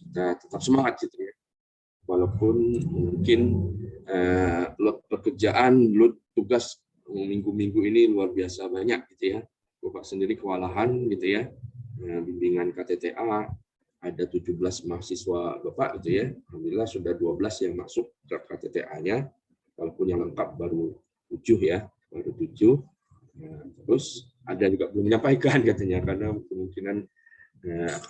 kita tetap semangat gitu ya. Walaupun mungkin load pekerjaan, load tugas minggu-minggu ini luar biasa banyak gitu ya. Bapak sendiri kewalahan gitu ya. Bimbingan KTTA ada 17 mahasiswa Bapak gitu ya. Alhamdulillah sudah 12 yang masuk ke KTTA-nya. Walaupun yang lengkap baru 7 ya, baru 7. Terus ada juga belum menyampaikan katanya karena kemungkinan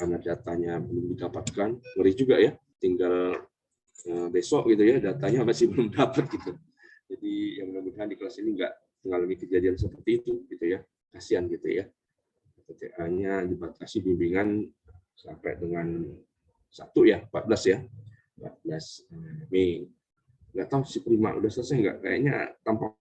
karena datanya belum didapatkan. Ngeri juga ya, tinggal besok gitu ya, datanya masih belum dapat gitu. Jadi yang mudah-mudahan di kelas ini nggak mengalami kejadian seperti itu gitu ya. Kasihan gitu ya. KTTA-nya dibatasi bimbingan sampai dengan 1 ya, 14 ya. 14 Mei. Nggak tahu si Prima udah selesai nggak? Kayaknya tampak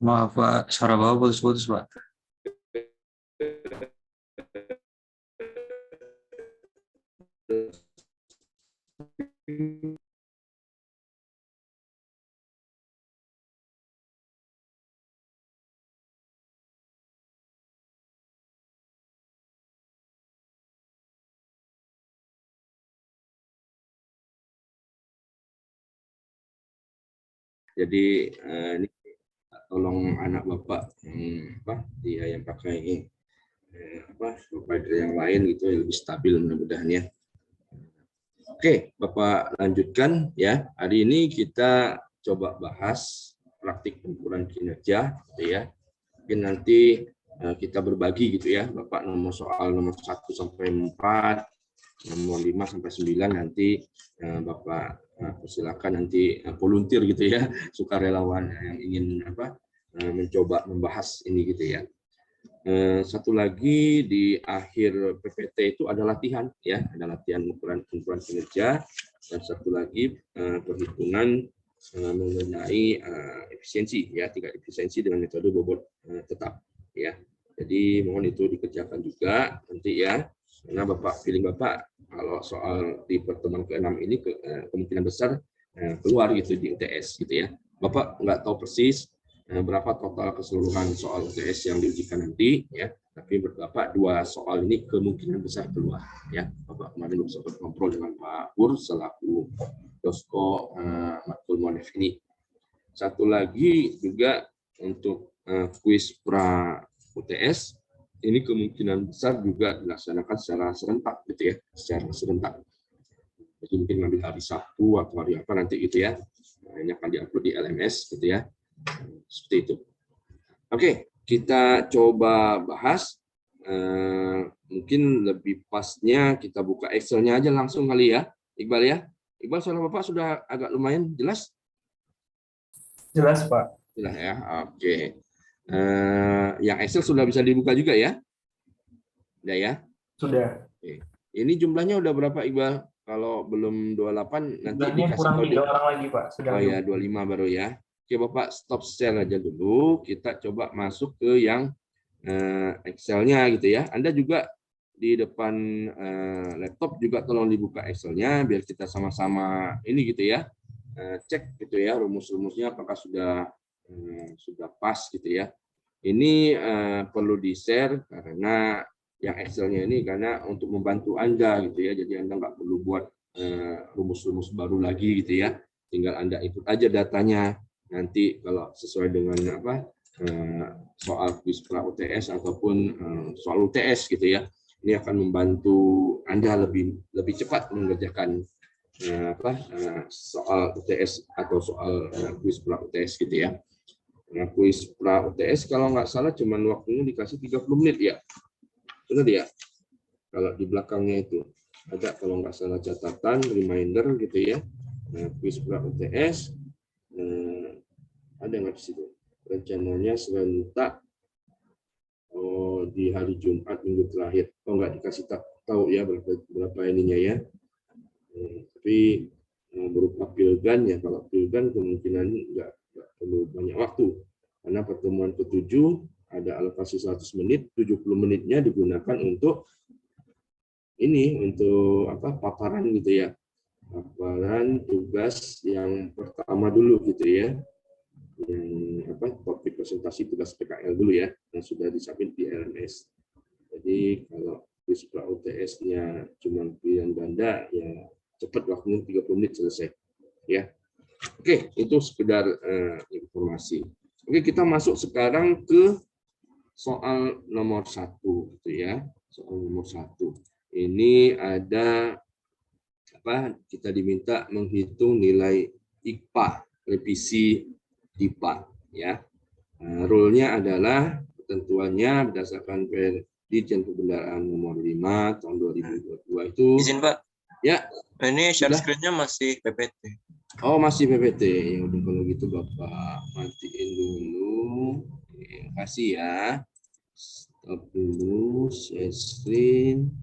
Maaf Pak, suara Bapak putus-putus Pak. jadi ini tolong anak Bapak dia yang pakai provider yang lain gitu yang lebih stabil mudah-mudahan ya. Oke, Bapak lanjutkan ya. Hari ini kita coba bahas praktik pengukuran kinerja gitu ya. Mungkin nanti kita berbagi gitu ya. Bapak soal nomor 1 sampai 4, nomor 5 sampai 9 nanti Bapak persilakan nanti volunteer gitu ya, sukarelawan yang ingin mencoba membahas ini gitu ya. Satu lagi di akhir PPT itu ada latihan ya, ada latihan pengukuran kinerja, dan satu lagi perhitungan mengenai efisiensi ya, tingkat efisiensi dengan metode bobot tetap ya. Jadi mohon itu dikerjakan juga nanti ya, karena feeling Bapak kalau soal di pertemuan ke-6 ini kemungkinan besar keluar gitu di UTS gitu ya. Bapak nggak tahu persis berapa total keseluruhan soal UTS yang diujikan nanti ya, tapi Bapak 2 soal ini kemungkinan besar keluar ya. Bapak kemarin belum sempat ngobrol dengan Pak Pur selaku Dosko Matkul Monef ini. Satu lagi juga untuk kuis pra UTS ini kemungkinan besar juga dilaksanakan secara serentak gitu ya, secara serentak. Jadi mungkin ngambil hari Sabtu atau hari apa nanti gitu ya. Nah, ini akan diupload di LMS gitu ya. Seperti itu. Oke, kita coba bahas. Mungkin lebih pasnya kita buka Excel-nya aja langsung kali ya, Iqbal ya. Iqbal, suara Bapak sudah agak lumayan jelas? Jelas, Pak. Jelas ya, oke. Yang Excel sudah bisa dibuka juga ya? Udah ya? Sudah. Oke. Ini jumlahnya udah berapa, Iqbal? Kalau belum 28 nanti Jumlahnya dikasih kurang tahu 3 orang lagi, Pak. Oh ya, 25 baru ya. Oke, Bapak stop share aja dulu. Kita coba masuk ke yang Excel-nya gitu ya. Anda juga di depan laptop juga tolong dibuka Excel-nya biar kita sama-sama ini gitu ya. Cek gitu ya rumus-rumusnya apakah sudah pas gitu ya. Ini perlu di-share karena yang Excel-nya ini karena untuk membantu Anda gitu ya. Jadi Anda nggak perlu buat rumus-rumus baru lagi gitu ya. Tinggal Anda input aja datanya. Nanti kalau sesuai dengan soal kuis pra UTS ataupun soal UTS gitu ya. Ini akan membantu Anda lebih cepat mengerjakan soal UTS atau soal kuis pra UTS gitu ya. Nah, kuis pra UTS kalau nggak salah cuman waktunya dikasih 30 menit ya. Benar ya? Kalau di belakangnya itu ada kalau nggak salah catatan reminder gitu ya. Nah, kuis pra UTS ada nggak di situ? Rencananya serentak di hari Jumat minggu terakhir. Oh nggak dikasih tahu ya berapa ininya ya. Tapi berupa pilgan ya, kalau pilgan kemungkinan nggak perlu banyak waktu karena pertemuan ke-7 ada alokasi 100 menit, 70 menitnya digunakan untuk ini, untuk paparan gitu ya, paparan tugas yang pertama dulu gitu ya, yang topik presentasi tugas PKL dulu ya, yang sudah disubmit di LMS. Jadi kalau kuis pra UTS-nya cuma pilihan ganda ya cepat, waktunya 30 menit selesai ya. Oke, itu sekedar informasi. Oke, kita masuk sekarang ke soal nomor 1 gitu ya. Soal nomor 1. Ini ada kita diminta menghitung nilai IPA revisi DIPA ya. Rule-nya adalah ketentuannya berdasarkan Dirjen Perbendaharaan nomor 5 tahun 2022 itu. Izin Pak. Ya. Ini share Sudah? screen-nya masih PPT. Oh, masih PPT. Ya udah kalau gitu Bapak matiin dulu. Terima kasih ya. Stop dulu share screen.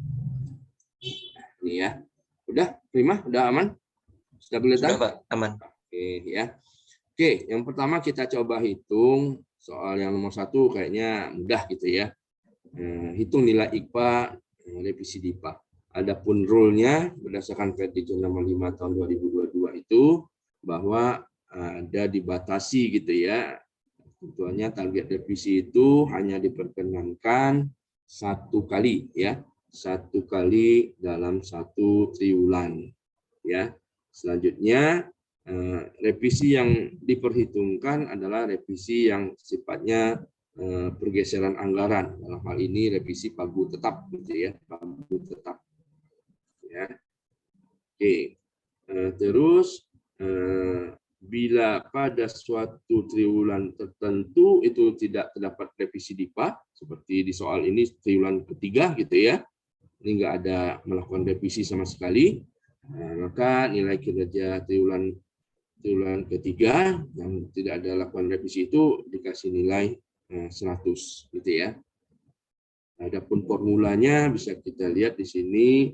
Ini ya. Udah, prima, udah aman? Sudah kelihatan? Sudah Pak, aman. Oke ya. Oke, yang pertama kita coba hitung soal yang nomor 1 kayaknya mudah gitu ya. Hitung nilai IPA revisi DIPA. Adapun rule-nya berdasarkan Dirjen nomor 5 tahun 2022 itu bahwa ada dibatasi gitu ya. Tentunya target revisi itu hanya diperkenankan 1 kali ya. 1 kali dalam 1 triwulan ya. Selanjutnya revisi yang diperhitungkan adalah revisi yang sifatnya pergeseran anggaran, dalam hal ini revisi pagu tetap gitu ya, pagu tetap ya. Oke, terus bila pada suatu triwulan tertentu itu tidak terdapat revisi DIPA seperti di soal ini triwulan ketiga gitu ya, ini nggak ada melakukan revisi sama sekali, maka nilai kinerja triwulan ketiga yang tidak ada lakukan revisi itu dikasih nilai 100 gitu ya. Adapun formulanya bisa kita lihat di sini,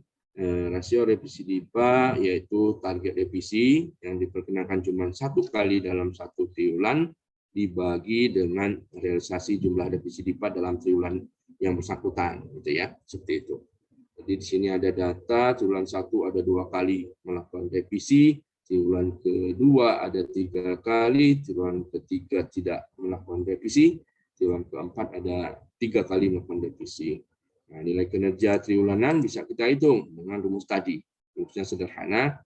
rasio revisi DIPA yaitu target revisi yang diperkenalkan cuma 1 kali dalam 1 triwulan dibagi dengan realisasi jumlah revisi DIPA dalam triwulan yang bersangkutan gitu ya, seperti itu. Jadi di sini ada data triwulan 1 ada 2 kali melakukan revisi, triwulan kedua ada 3 kali, triwulan ketiga tidak melakukan revisi, triwulan keempat ada 3 kali melakukan revisi. Nah, nilai kinerja triwulanan bisa kita hitung dengan rumus tadi. Rumusnya sederhana,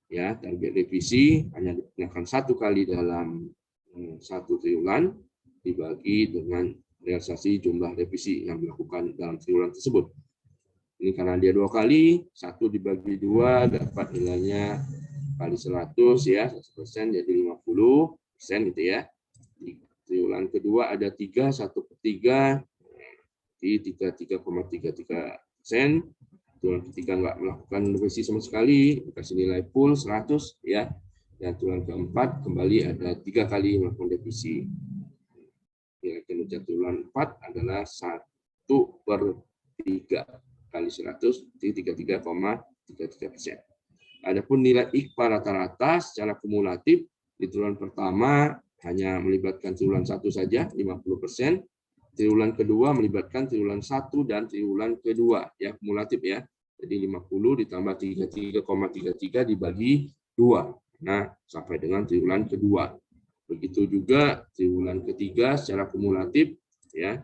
ya, target revisi hanya digunakan 1 kali dalam 1 triwulan dibagi dengan realisasi jumlah revisi yang dilakukan dalam triwulan tersebut. Ini karena dia 2 kali, 1 dibagi 2 dapat nilainya kali 100 ya, 100% jadi 50% gitu ya. Di triwulan kedua ada 3, 1/3 di 33,33%. Triwulan ketiga nggak melakukan revisi sama sekali, dikasih nilai full 100 ya. Dan triwulan keempat kembali ada 3 kali melakukan revisi. Nilai kinerja triwulan 4 adalah 1/3 kali 100 di 33,33%. Adapun nilai IKPA rata-rata secara kumulatif di triwulan pertama hanya melibatkan triwulan 1 saja 50%, triwulan kedua melibatkan triwulan 1 dan triwulan kedua ya kumulatif ya. Jadi 50 ditambah 33,33 dibagi 2. Nah, sampai dengan triwulan kedua. Begitu juga triwulan ketiga secara kumulatif ya.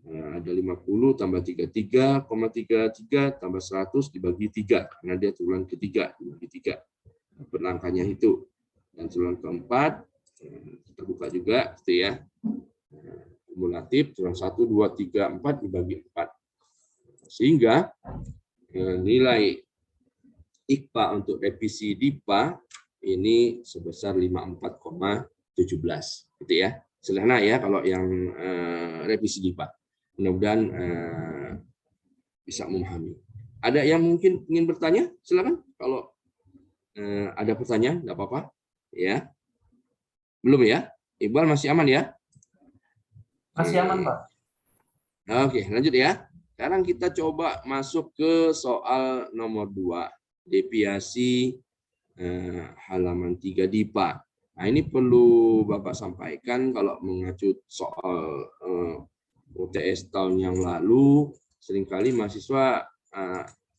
Ada 50 tambah 33,33 tambah 100 dibagi 3 karena dia triwulan ketiga dibagi 3. Dapat angkanya itu. Dan triwulan keempat kita buka juga gitu ya. Kumulatif triwulan 1 2 3 4 dibagi 4. Sehingga nilai IKPA untuk revisi DIPA ini sebesar 54,17 gitu ya. sederhana ya kalau yang revisi DIPA. Mudah-mudahan bisa memahami. Ada yang mungkin ingin bertanya? Silakan. Kalau ada pertanyaan, nggak apa-apa. Ya, belum ya? Iqbal masih aman ya? Masih aman, Pak. Oke, lanjut ya. Sekarang kita coba masuk ke soal nomor 2, deviasi halaman 3 DIPA. Nah, ini perlu Bapak sampaikan kalau mengacu soal UTS tahun yang lalu, seringkali mahasiswa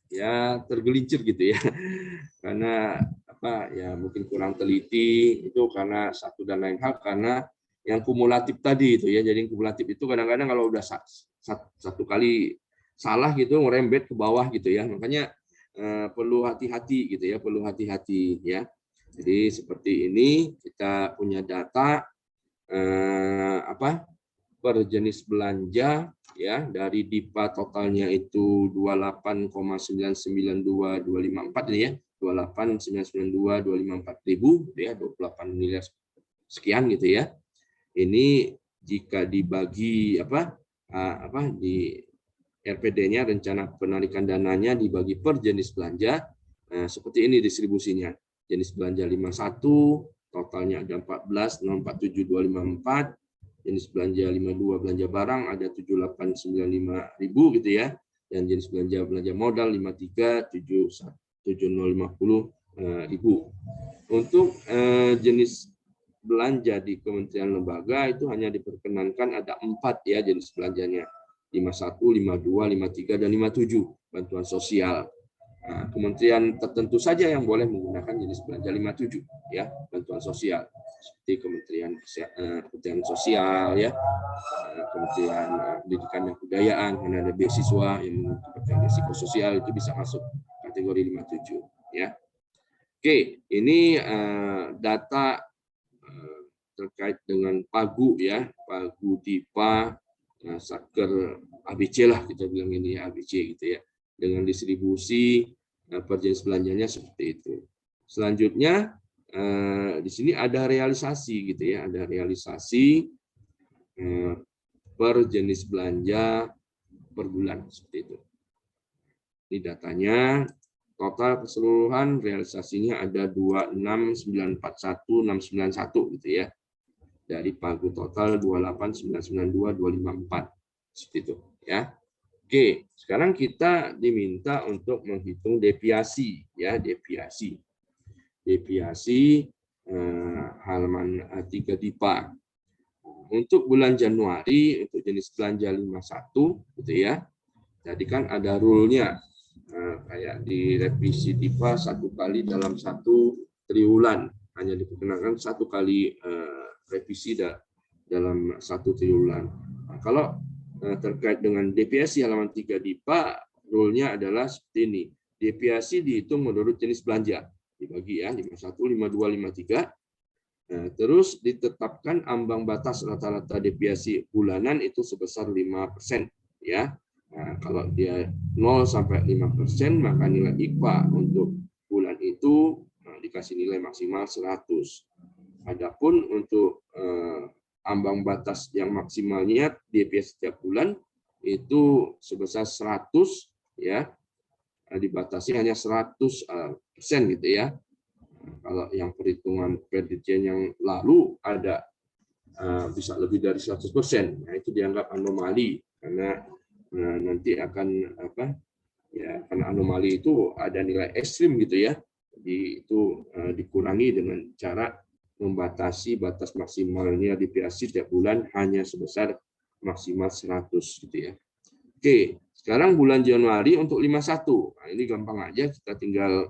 ya tergelincir gitu ya. Karena apa ya mungkin kurang teliti itu karena satu dan lain hal, karena yang kumulatif tadi itu ya. Jadi kumulatif itu kadang-kadang kalau udah satu kali salah gitu ngerembet ke bawah gitu ya. Makanya perlu hati-hati gitu ya, perlu hati-hati ya. Jadi seperti ini kita punya data per jenis belanja ya, dari DIPA totalnya itu 28,992254 ini ya, 28.992.254.000 ya, 28 miliar sekian gitu ya. Ini jika dibagi di RPD-nya, rencana penarikan dananya, dibagi per jenis belanja, seperti ini distribusinya. Jenis belanja 51 totalnya ada 14.047.254. Jenis belanja 52 belanja barang ada 7895.000 gitu ya. Dan jenis belanja modal 53 7050.000. Untuk jenis belanja di kementerian lembaga itu hanya diperkenankan ada 4 ya jenis belanjanya. 51, 52, 53 dan 57 bantuan sosial. Nah, kementerian tertentu saja yang boleh menggunakan jenis belanja 57 ya, bantuan sosial, seperti Kementerian Sosial ya, Kementerian Pendidikan dan Kebudayaan, karena ada beasiswa yang menggunakan risiko sosial itu bisa masuk kategori 57 ya. Oke, ini data terkait dengan pagu ya, pagu DIPA, Satker ABC lah kita bilang ini ya, ABC gitu ya, dengan distribusi per jenis belanjanya seperti itu. Selanjutnya di sini ada realisasi gitu ya, ada realisasi per jenis belanja per bulan seperti itu. Ini datanya, total keseluruhan realisasinya ada 26.941.691 gitu ya. Dari pagu total 28.992.254 seperti itu ya. Oke, sekarang kita diminta untuk menghitung deviasi ya, deviasi halaman 3 DIPA. Untuk bulan Januari untuk jenis belanja 51 gitu ya. Jadi kan ada rule-nya kayak di revisi DIPA 1 kali dalam 1 triwulan, hanya diperkenankan 1 kali revisi dalam 1 triwulan. Nah, kalau terkait dengan deviasi halaman 3 DIPA, rule-nya adalah seperti ini. Deviasi dihitung menurut jenis belanja. Dibagi ya, 51, 52, 53. Nah, terus ditetapkan ambang batas rata-rata deviasi bulanan itu sebesar 5%. Ya. Nah, kalau dia 0 sampai 5%, maka nilai IPA untuk bulan itu dikasih nilai maksimal 100. Adapun untuk ambang batas yang maksimalnya deviasi setiap bulan itu sebesar 100 ya, dibatasi hanya 100% gitu ya. Kalau yang perhitungan Dirjen yang lalu ada bisa lebih dari 100%, nah itu dianggap anomali karena nanti akan karena anomali itu ada nilai ekstrim gitu ya. Jadi itu dikurangi dengan cara membatasi batas maksimalnya deviasi setiap bulan hanya sebesar maksimal 100 gitu ya. Oke, sekarang bulan Januari untuk 51. Nah, ini gampang aja, kita tinggal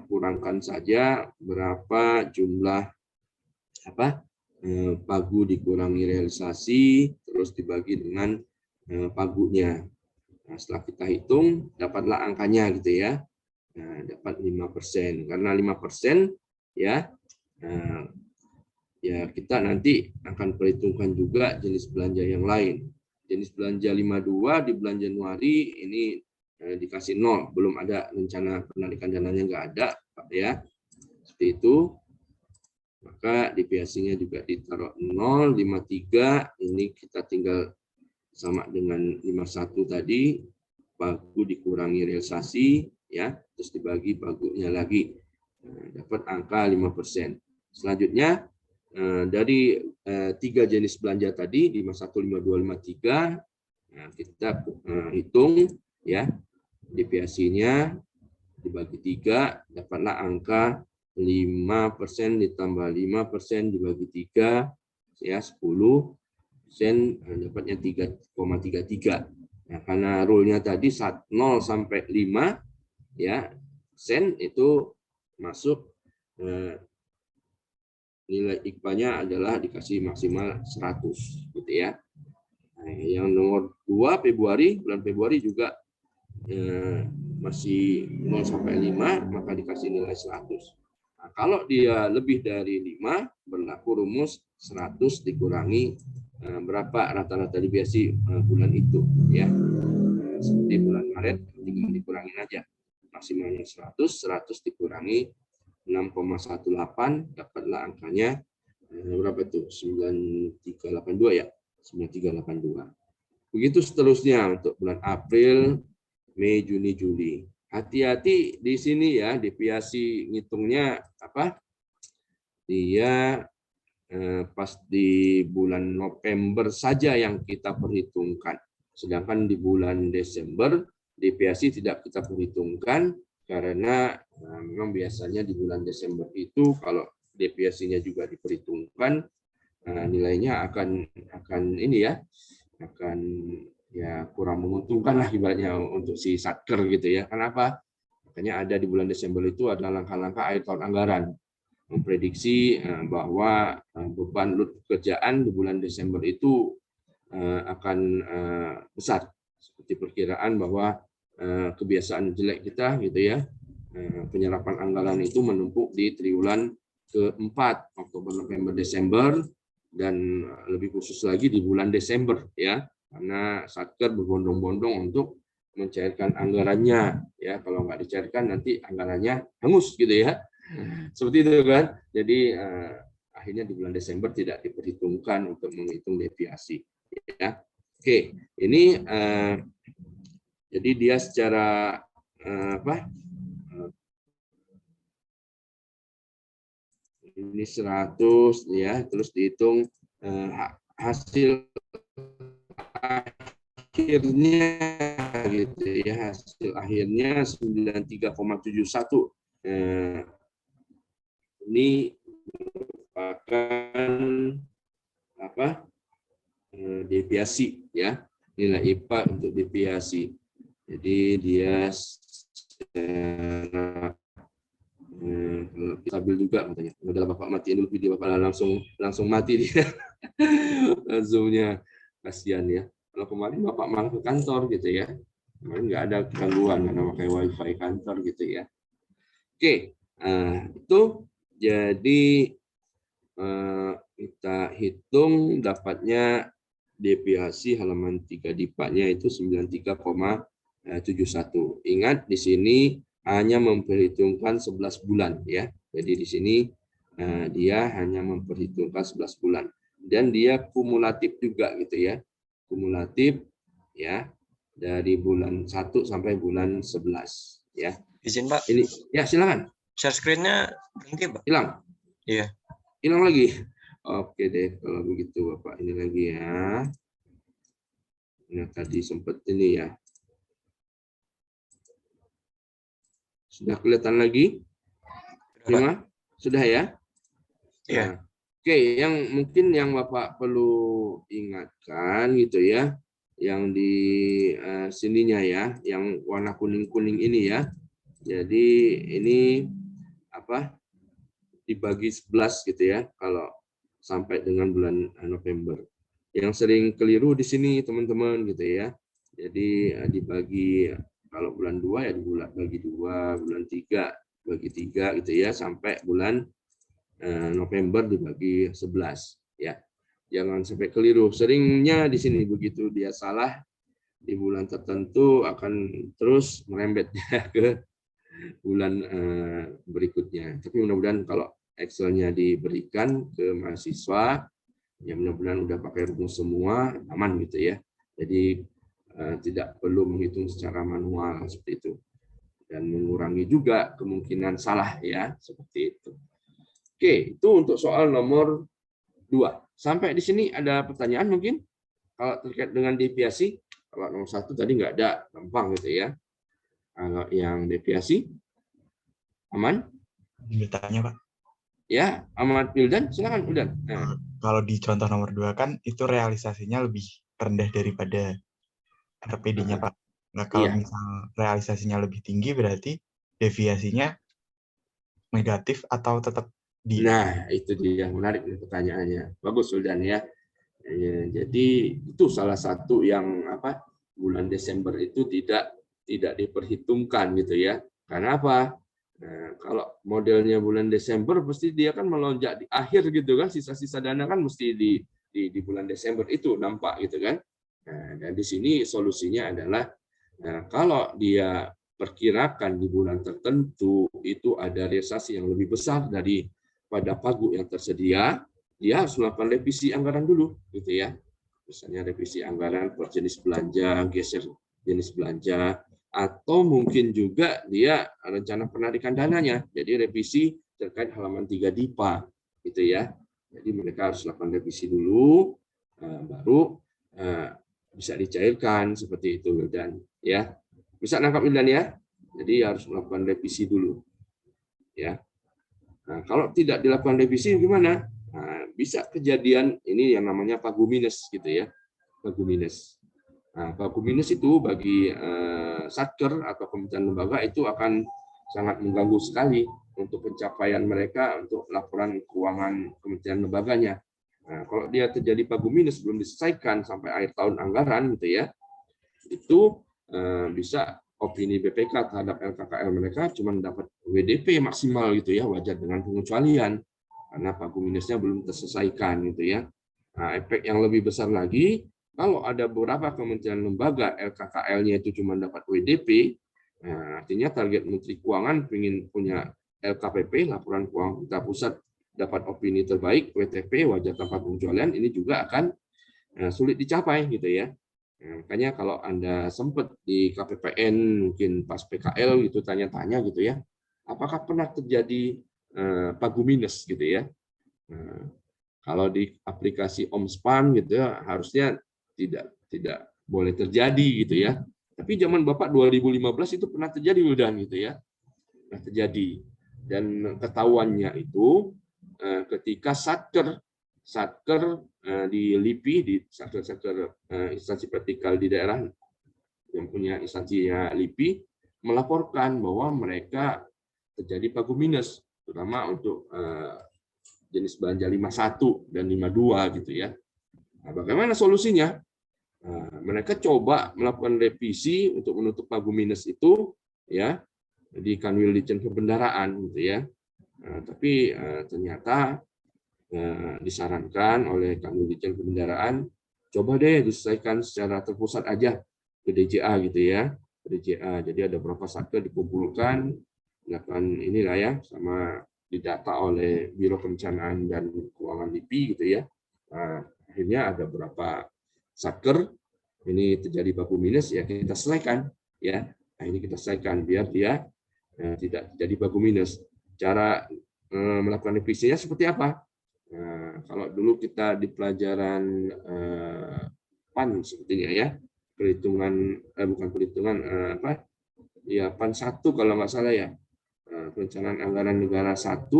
kurangkan saja berapa jumlah pagu dikurangi realisasi terus dibagi dengan pagunya. Nah, setelah kita hitung dapatlah angkanya gitu ya. Nah, dapat 5%. Karena 5% ya. Ya kita nanti akan perhitungkan juga jenis belanja yang lain. Jenis belanja 52 di bulan Januari ini dikasih 0, belum ada rencana penarikan dananya, nggak ada, Pak ya. Seperti itu. maka deviasinya juga ditaruh 0,53. Ini kita tinggal sama dengan 51 tadi, pagu dikurangi realisasi, ya, terus dibagi pagunya lagi. Dapat angka 5%. Selanjutnya, dari 3 jenis belanja tadi, 51, 52, 53, nah, kita hitung, ya, deviasinya dibagi 3, dapatlah angka 5% ditambah 5% dibagi 3, ya, 10%, dapatnya 3,33. Nah, karena rule-nya tadi 0 sampai 5, ya, sen itu masuk, nilai IKPA-nya adalah dikasih maksimal 100, gitu ya. Nah, yang nomor 2 Februari, bulan Februari juga masih 0 sampai 5, maka dikasih nilai 100. Nah, kalau dia lebih dari 5, berlaku rumus 100 dikurangi berapa rata-rata deviasi bulan itu, ya. Seperti bulan Maret, tinggal dikurangin aja. Maksimalnya 100 dikurangi 6,18, dapatlah angkanya berapa itu? 9382, ya. 9382. Begitu seterusnya untuk bulan April, Mei, Juni, Juli. Hati-hati di sini ya, deviasi ngitungnya apa? Dia pas di bulan November saja yang kita perhitungkan. Sedangkan di bulan Desember deviasi tidak kita perhitungkan karena memang biasanya di bulan Desember itu kalau deviasinya juga diperhitungkan, nilainya akan ini ya, akan ya kurang menguntungkan lah ibaratnya untuk si satker gitu ya. Kenapa? Makanya ada di bulan Desember itu ada langkah-langkah akhir tahun anggaran memprediksi bahwa beban load pekerjaan di bulan Desember itu akan besar, seperti perkiraan bahwa kebiasaan jelek kita gitu ya, penyerapan anggaran itu menumpuk di triwulan keempat, Oktober, November, Desember, dan lebih khusus lagi di bulan Desember ya, karena Satker berbondong-bondong untuk mencairkan anggarannya ya. Kalau nggak dicairkan nanti anggarannya hangus gitu ya, seperti itu kan. Jadi akhirnya di bulan Desember tidak diperhitungkan untuk menghitung deviasi ya. Oke, ini jadi dia secara apa, ini 100 ya, terus dihitung hasil akhirnya gitu ya, hasil akhirnya 93,71. Ini merupakan apa, deviasi ya, nilai IPA untuk deviasi. Jadi dia secara stabil juga katanya. Adalah Bapak matiin dulu video Bapak, langsung mati dia. Zoom-nya, kasihan ya. Kalau kemarin Bapak malah ke kantor gitu ya. Kemarin nggak ada gangguan karena pakai wifi kantor gitu ya. Oke, itu jadi kita hitung dapatnya deviasi halaman 3 DIPA-nya itu 93,71. Ingat di sini hanya memperhitungkan 11 bulan ya. Jadi di sini dia hanya memperhitungkan 11 bulan dan dia kumulatif juga gitu ya. Kumulatif ya dari bulan 1 sampai bulan 11 ya. Izin Pak, Ini ya silakan. share screen-nya berhenti Pak. Hilang. Iya. Hilang lagi. Oke deh kalau begitu Bapak, ini lagi ya. Nah, tadi sempat ini ya. Sudah kelihatan lagi? Prima? Sudah ya? Iya. Nah, oke, yang mungkin yang Bapak perlu ingatkan gitu ya, yang di sininya ya, yang warna kuning-kuning ini ya. Jadi ini apa? Dibagi 11 gitu ya kalau sampai dengan bulan November. Yang sering keliru di sini teman-teman gitu ya. Jadi dibagi kalau bulan 2 ya bagi 2, bulan 3 bagi 3 gitu ya, sampai bulan November dibagi 11 ya. Jangan sampai keliru. Seringnya di sini begitu dia salah di bulan tertentu akan terus merembet ke bulan berikutnya. Tapi mudah-mudahan kalau Excelnya diberikan ke mahasiswa, ya mudah-mudahan udah pakai rumus semua, aman gitu ya. Jadi tidak perlu menghitung secara manual seperti itu. Dan mengurangi juga kemungkinan salah ya, seperti itu. Oke, itu untuk soal nomor 2. Sampai di sini ada pertanyaan mungkin? Kalau terkait dengan deviasi, kalau nomor 1 tadi nggak ada, gampang gitu ya. Kalau yang deviasi, aman? Bertanya, Pak. Ya, Ahmad Wildan, silakan Wildan. Nah. Kalau di contoh nomor 2 kan itu realisasinya lebih rendah daripada RPD-nya, Pak. Nah, kalau Iya. misal realisasinya lebih tinggi berarti deviasinya negatif atau tetap di... Nah, itu dia menarik nih pertanyaannya. Bagus Wildan ya. Jadi itu salah satu yang bulan Desember itu tidak diperhitungkan gitu ya. Karena apa? Nah, kalau modelnya bulan Desember pasti dia kan melonjak di akhir gitu kan, sisa-sisa dana kan mesti di bulan Desember itu nampak gitu kan. Nah, dan di sini solusinya adalah kalau dia perkirakan di bulan tertentu itu ada realisasi yang lebih besar daripada pagu yang tersedia, dia harus melakukan revisi anggaran dulu gitu ya. Misalnya revisi anggaran per jenis belanja, geser jenis belanja, atau mungkin juga dia rencana penarikan dananya. Jadi revisi terkait halaman 3 DIPA gitu ya. Jadi mereka harus lakukan revisi dulu baru bisa dicairkan seperti itu dan ya. Bisa nangkap Wildan ya. Jadi harus melakukan revisi dulu. Ya. Nah, kalau tidak dilakukan revisi gimana? Nah, bisa kejadian ini yang namanya pagu minus gitu ya. Pagu minus. Nah, pagu minus itu bagi satker atau kementerian lembaga itu akan sangat mengganggu sekali untuk pencapaian mereka untuk laporan keuangan kementerian lembaganya. Nah, kalau dia terjadi pagu minus belum diselesaikan sampai akhir tahun anggaran gitu ya, itu bisa opini BPK terhadap LKKL mereka cuma dapat WDP maksimal gitu ya, wajar dengan pengecualian karena pagu minusnya belum terselesaikan gitu ya. Nah, efek yang lebih besar lagi kalau ada beberapa kementerian lembaga LKKL-nya itu cuma dapat WDP, nah, artinya target Menteri Keuangan ingin punya LKPP, laporan keuangan pemerintah pusat, dapat opini terbaik, WTP, wajar tanpa pengecualian, ini juga akan sulit dicapai gitu ya. Nah, makanya kalau Anda sempat di KPPN, mungkin pas PKL gitu tanya-tanya gitu ya, apakah pernah terjadi pagu minus gitu ya. Nah, kalau di aplikasi Omspan gitu ya, harusnya tidak boleh terjadi gitu ya. Tapi zaman Bapak 2015 itu pernah terjadi Wildan gitu ya. Pernah terjadi. Dan ketahuannya itu ketika satker di LIPI, di satker instansi vertikal di daerah yang punya instansinya LIPI melaporkan bahwa mereka terjadi pagu minus, terutama untuk jenis belanja 51 dan 52 gitu ya. Nah, bagaimana solusinya? Nah, mereka coba melakukan revisi untuk menutup pagu minus itu ya di Kanwil Ditjen Perbendaraan gitu ya. Nah, tapi ternyata disarankan oleh Kanwil Ditjen Perbendaraan coba deh diselesaikan secara terpusat aja ke DJA gitu ya. Ke DJA. Jadi ada beberapa satker dikumpulkan, dilakukan inilah ya sama didata oleh Biro Perencanaan dan Keuangan LIPI gitu ya. Nah, akhirnya ada beberapa satker ini terjadi pagu minus ya kita selesaikan ya. Nah, ini kita selesaikan biar dia tidak terjadi pagu minus. Cara melakukan revisinya seperti apa? Nah, kalau dulu kita di pelajaran PAN sepertinya ya, perhitungan bukan perhitungan ya PAN 1 kalau nggak salah ya. Perencanaan anggaran negara 1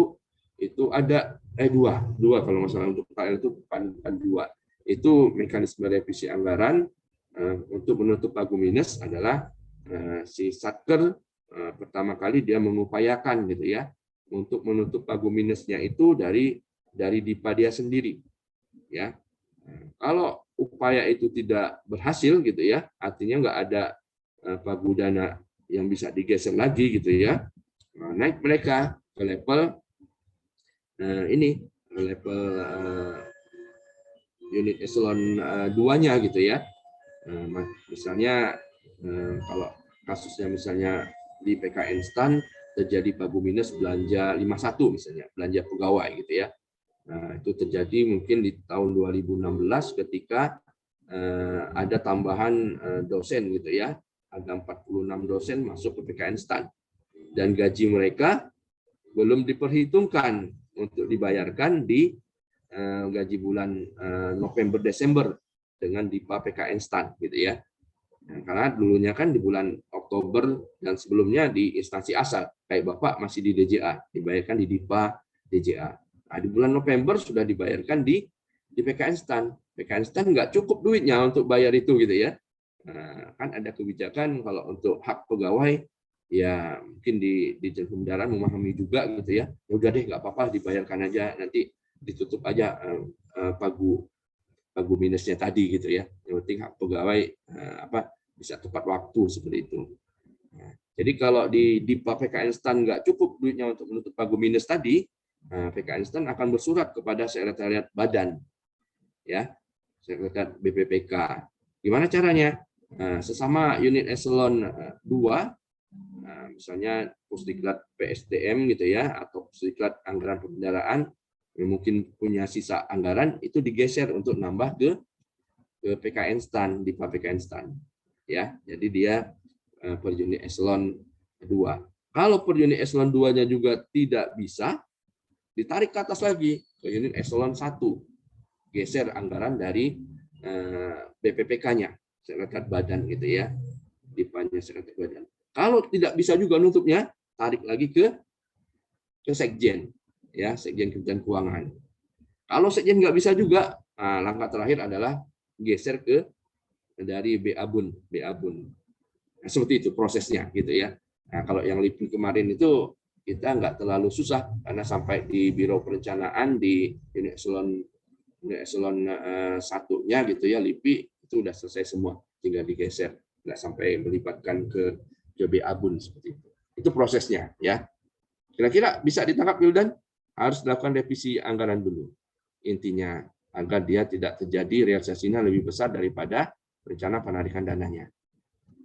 itu ada dua kalau nggak salah, untuk KL itu PAN 2. Itu mekanisme revisi anggaran untuk menutup pagu minus adalah si satker pertama kali dia mengupayakan gitu ya untuk menutup pagu minusnya itu dari DIPA dia sendiri ya. Kalau upaya itu tidak berhasil gitu ya, artinya nggak ada pagu dana yang bisa digeser lagi gitu ya, naik mereka ke level level unit eselon 2-nya gitu ya. Misalnya kalau kasusnya misalnya di PK instan terjadi pagu minus belanja 51 misalnya, belanja pegawai gitu ya. Nah, itu terjadi mungkin di tahun 2016 ketika ada tambahan dosen gitu ya. Ada 46 dosen masuk ke PKN STAN. Dan gaji mereka belum diperhitungkan untuk dibayarkan di gaji bulan November Desember dengan DIPA PKN STAN gitu ya. Nah, karena dulunya kan di bulan Oktober dan sebelumnya di instansi asal kayak Bapak masih di DJA, dibayarkan di DIPA DJA. Nah, di bulan November sudah dibayarkan di PKN STAN. PKN STAN nggak cukup duitnya untuk bayar itu gitu ya. Nah, kan ada kebijakan kalau untuk hak pegawai ya mungkin di Dirjen Pemberdayaan memahami juga gitu ya. Ya udah deh nggak apa-apa dibayarkan aja, nanti ditutup aja pagu minusnya tadi gitu ya. Yang penting hak pegawai bisa tepat waktu seperti itu. Nah, jadi kalau di DIPA PKN STAN nggak cukup duitnya untuk menutup pagu minus tadi, PKN STAN akan bersurat kepada sekretariat badan, ya, sekretariat BPPK. Gimana caranya? Sesama unit eselon 2, misalnya Pusdiklat PSDM gitu ya, atau Pusdiklat Anggaran Pemeliharaan, yang mungkin punya sisa anggaran itu digeser untuk nambah ke PKN STAN, di PKN STAN. Ya, jadi dia per unit eselon 2. Kalau per unit eselon 2-nya juga tidak bisa, ditarik ke atas lagi ke unit eselon 1. Geser anggaran dari BPPK-nya, sekretariat badan gitu ya. DIPA-nya sekretariat badan. Kalau tidak bisa juga nutupnya, tarik lagi ke sekjen, ya, sekjen Kementerian Keuangan. Kalau sekjen nggak bisa juga, langkah terakhir adalah geser ke dari BA-Bun. Nah, seperti itu prosesnya gitu ya. Nah, kalau yang LIPI kemarin itu kita nggak terlalu susah karena sampai di Biro Perencanaan di unit eselon 1-nya gitu ya, LIPI itu udah selesai semua, tinggal digeser, nggak sampai melibatkan ke BA-Bun seperti itu. Itu prosesnya ya. Kira-kira bisa ditangkap Wildan? Harus dilakukan revisi anggaran dulu. Intinya agar dia tidak terjadi realisasinya lebih besar daripada rencana penarikan dananya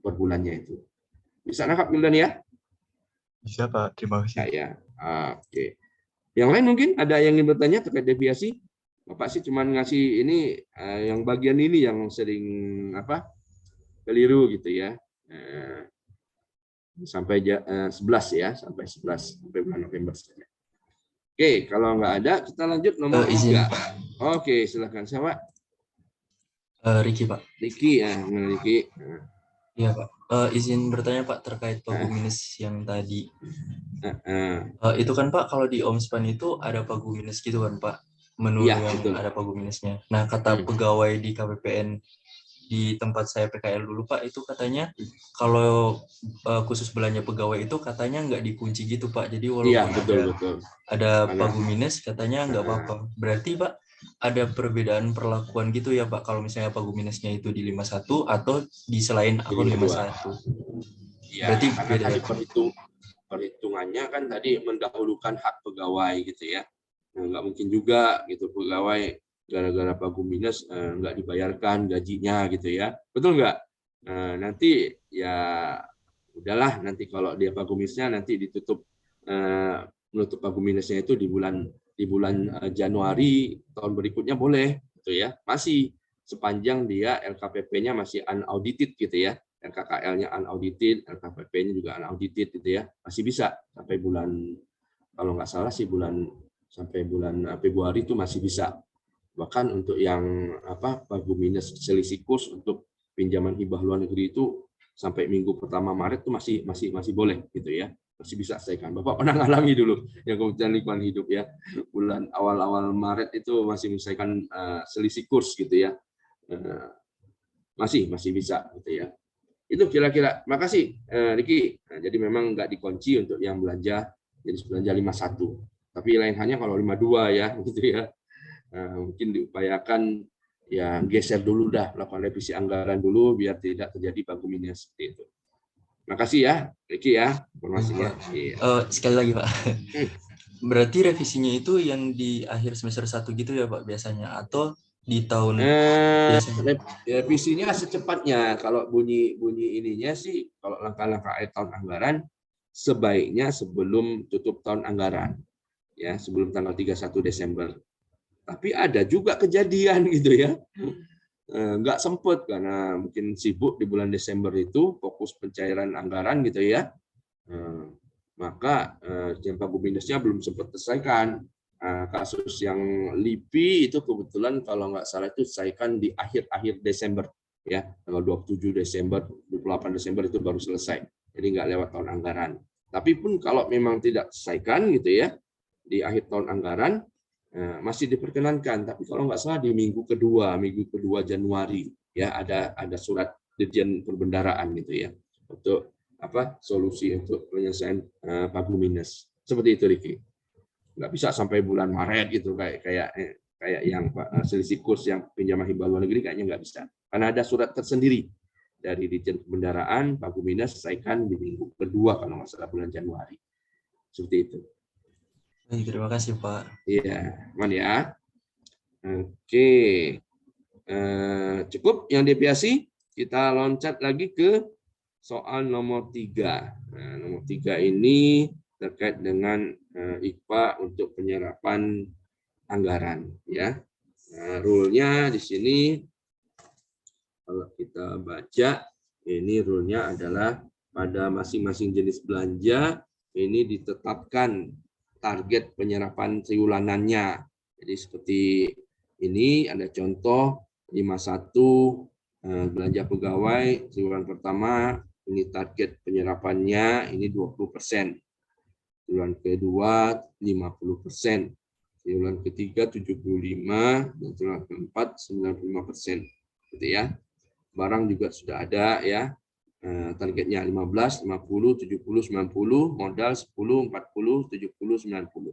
per bulannya itu. Bisa nangkap Wildan ya? Bisa Pak, terima kasih. Ya. Oke. Yang lain mungkin ada yang ingin bertanya terkait deviasi? Bapak sih cuma ngasih ini yang bagian ini yang sering keliru gitu ya. Sampai 11 ya, sampai 11 sampai bulan November saja. Oke, kalau nggak ada kita lanjut nomor 3. Oke, silakan siapa? Riki Pak. Riki ya, Riki. Iya Pak. Izin bertanya Pak terkait pagu minus yang tadi. Itu kan Pak kalau di Omspan itu ada pagu minus gitu kan Pak, menu Ya, yang betul. ada pagu minusnya. Nah kata pegawai di KPPN di tempat saya PKL dulu Pak, itu katanya kalau khusus belanja pegawai itu katanya nggak dikunci gitu Pak. Jadi walaupun betul. ada pagu minus katanya nggak apa-apa. Berarti Pak ada perbedaan perlakuan gitu ya Pak kalau misalnya pagu minusnya itu di 51 atau di selain akun 51. Iya, Berarti karena beda tadi ya Pak. perhitungannya kan tadi mendahulukan hak pegawai gitu ya. Nah, nggak mungkin juga gitu pegawai gara-gara pagu minus nggak dibayarkan gajinya gitu ya. Betul nggak? Nanti ya udahlah, nanti kalau dia pagu minusnya nanti ditutup menutup pagu minusnya itu di bulan Januari tahun berikutnya boleh gitu ya. Masih sepanjang dia LKPP-nya masih unaudited gitu ya. LKKL-nya unaudited, LKPP-nya juga unaudited gitu ya. Masih bisa sampai bulan, kalau nggak salah sih sampai bulan Februari itu masih bisa. Bahkan untuk yang pagu minus selisih kurs untuk pinjaman hibah luar negeri itu sampai minggu pertama Maret itu masih boleh gitu ya. Masih bisa selesaikan. Bapak pernah ngalami dulu yang Kementerian Lingkungan Hidup ya. Bulan awal-awal Maret itu masih menyelesaikan selisih kurs gitu ya. Masih bisa gitu ya. Itu kira-kira. Makasih Riki. Nah, jadi memang nggak dikunci untuk yang belanja jadi belanja 51. Tapi lain hanya kalau 52 ya gitu ya. Mungkin diupayakan ya geser dulu dah, lakukan revisi anggaran dulu biar tidak terjadi pagu minus seperti itu. Makasih ya Riki ya informasinya. Sekali lagi Pak. Berarti revisinya itu yang di akhir semester 1 gitu ya Pak biasanya, atau di tahun biasanya? Revisinya secepatnya. Kalau bunyi ininya sih, kalau langkah-langkah akhir tahun anggaran sebaiknya sebelum tutup tahun anggaran, ya, sebelum tanggal 31 Desember. Tapi ada juga kejadian gitu ya, nggak sempet karena mungkin sibuk di bulan Desember itu, fokus pencairan anggaran gitu ya. Maka Dirjen Pagubinasnya belum sempat selesaikan. Kasus yang LIPI itu kebetulan kalau nggak salah itu selesaikan di akhir-akhir Desember, ya, tanggal 27 Desember, 28 Desember itu baru selesai. Jadi nggak lewat tahun anggaran. Tapi pun kalau memang tidak selesaikan gitu ya di akhir tahun anggaran, masih diperkenankan. Tapi kalau nggak salah di minggu kedua Januari, ya, ada surat Dirjen Perbendaraan gitu ya untuk solusi untuk penyelesaian Paguminus. Seperti itu, Riki. Nggak bisa sampai bulan Maret gitu kayak yang selisih kurs yang pinjaman hibah luar negeri, kayaknya nggak bisa. Karena ada surat tersendiri dari Dirjen Perbendaraan, Paguminus selesaikan di minggu kedua kalau nggak salah bulan Januari. Seperti itu. Terima kasih, Pak. Iya, aman ya. Oke. Cukup yang deviasi. Kita loncat lagi ke soal nomor 3. Nah, nomor 3 ini terkait dengan IPA untuk penyerapan anggaran, ya. Nah, rule-nya di sini kalau kita baca, ini rule-nya adalah pada masing-masing jenis belanja ini ditetapkan target penyerapan triwulanannya. Jadi seperti ini ada contoh 51 belanja pegawai triwulan pertama, ini target penyerapannya ini 20%. Triwulan kedua 50%. Triwulan ketiga 75%, dan triwulan keempat 95%. Gitu ya. Barang juga sudah ada ya. Targetnya 15, 50, 70, 90, modal 10, 40, 70, 90.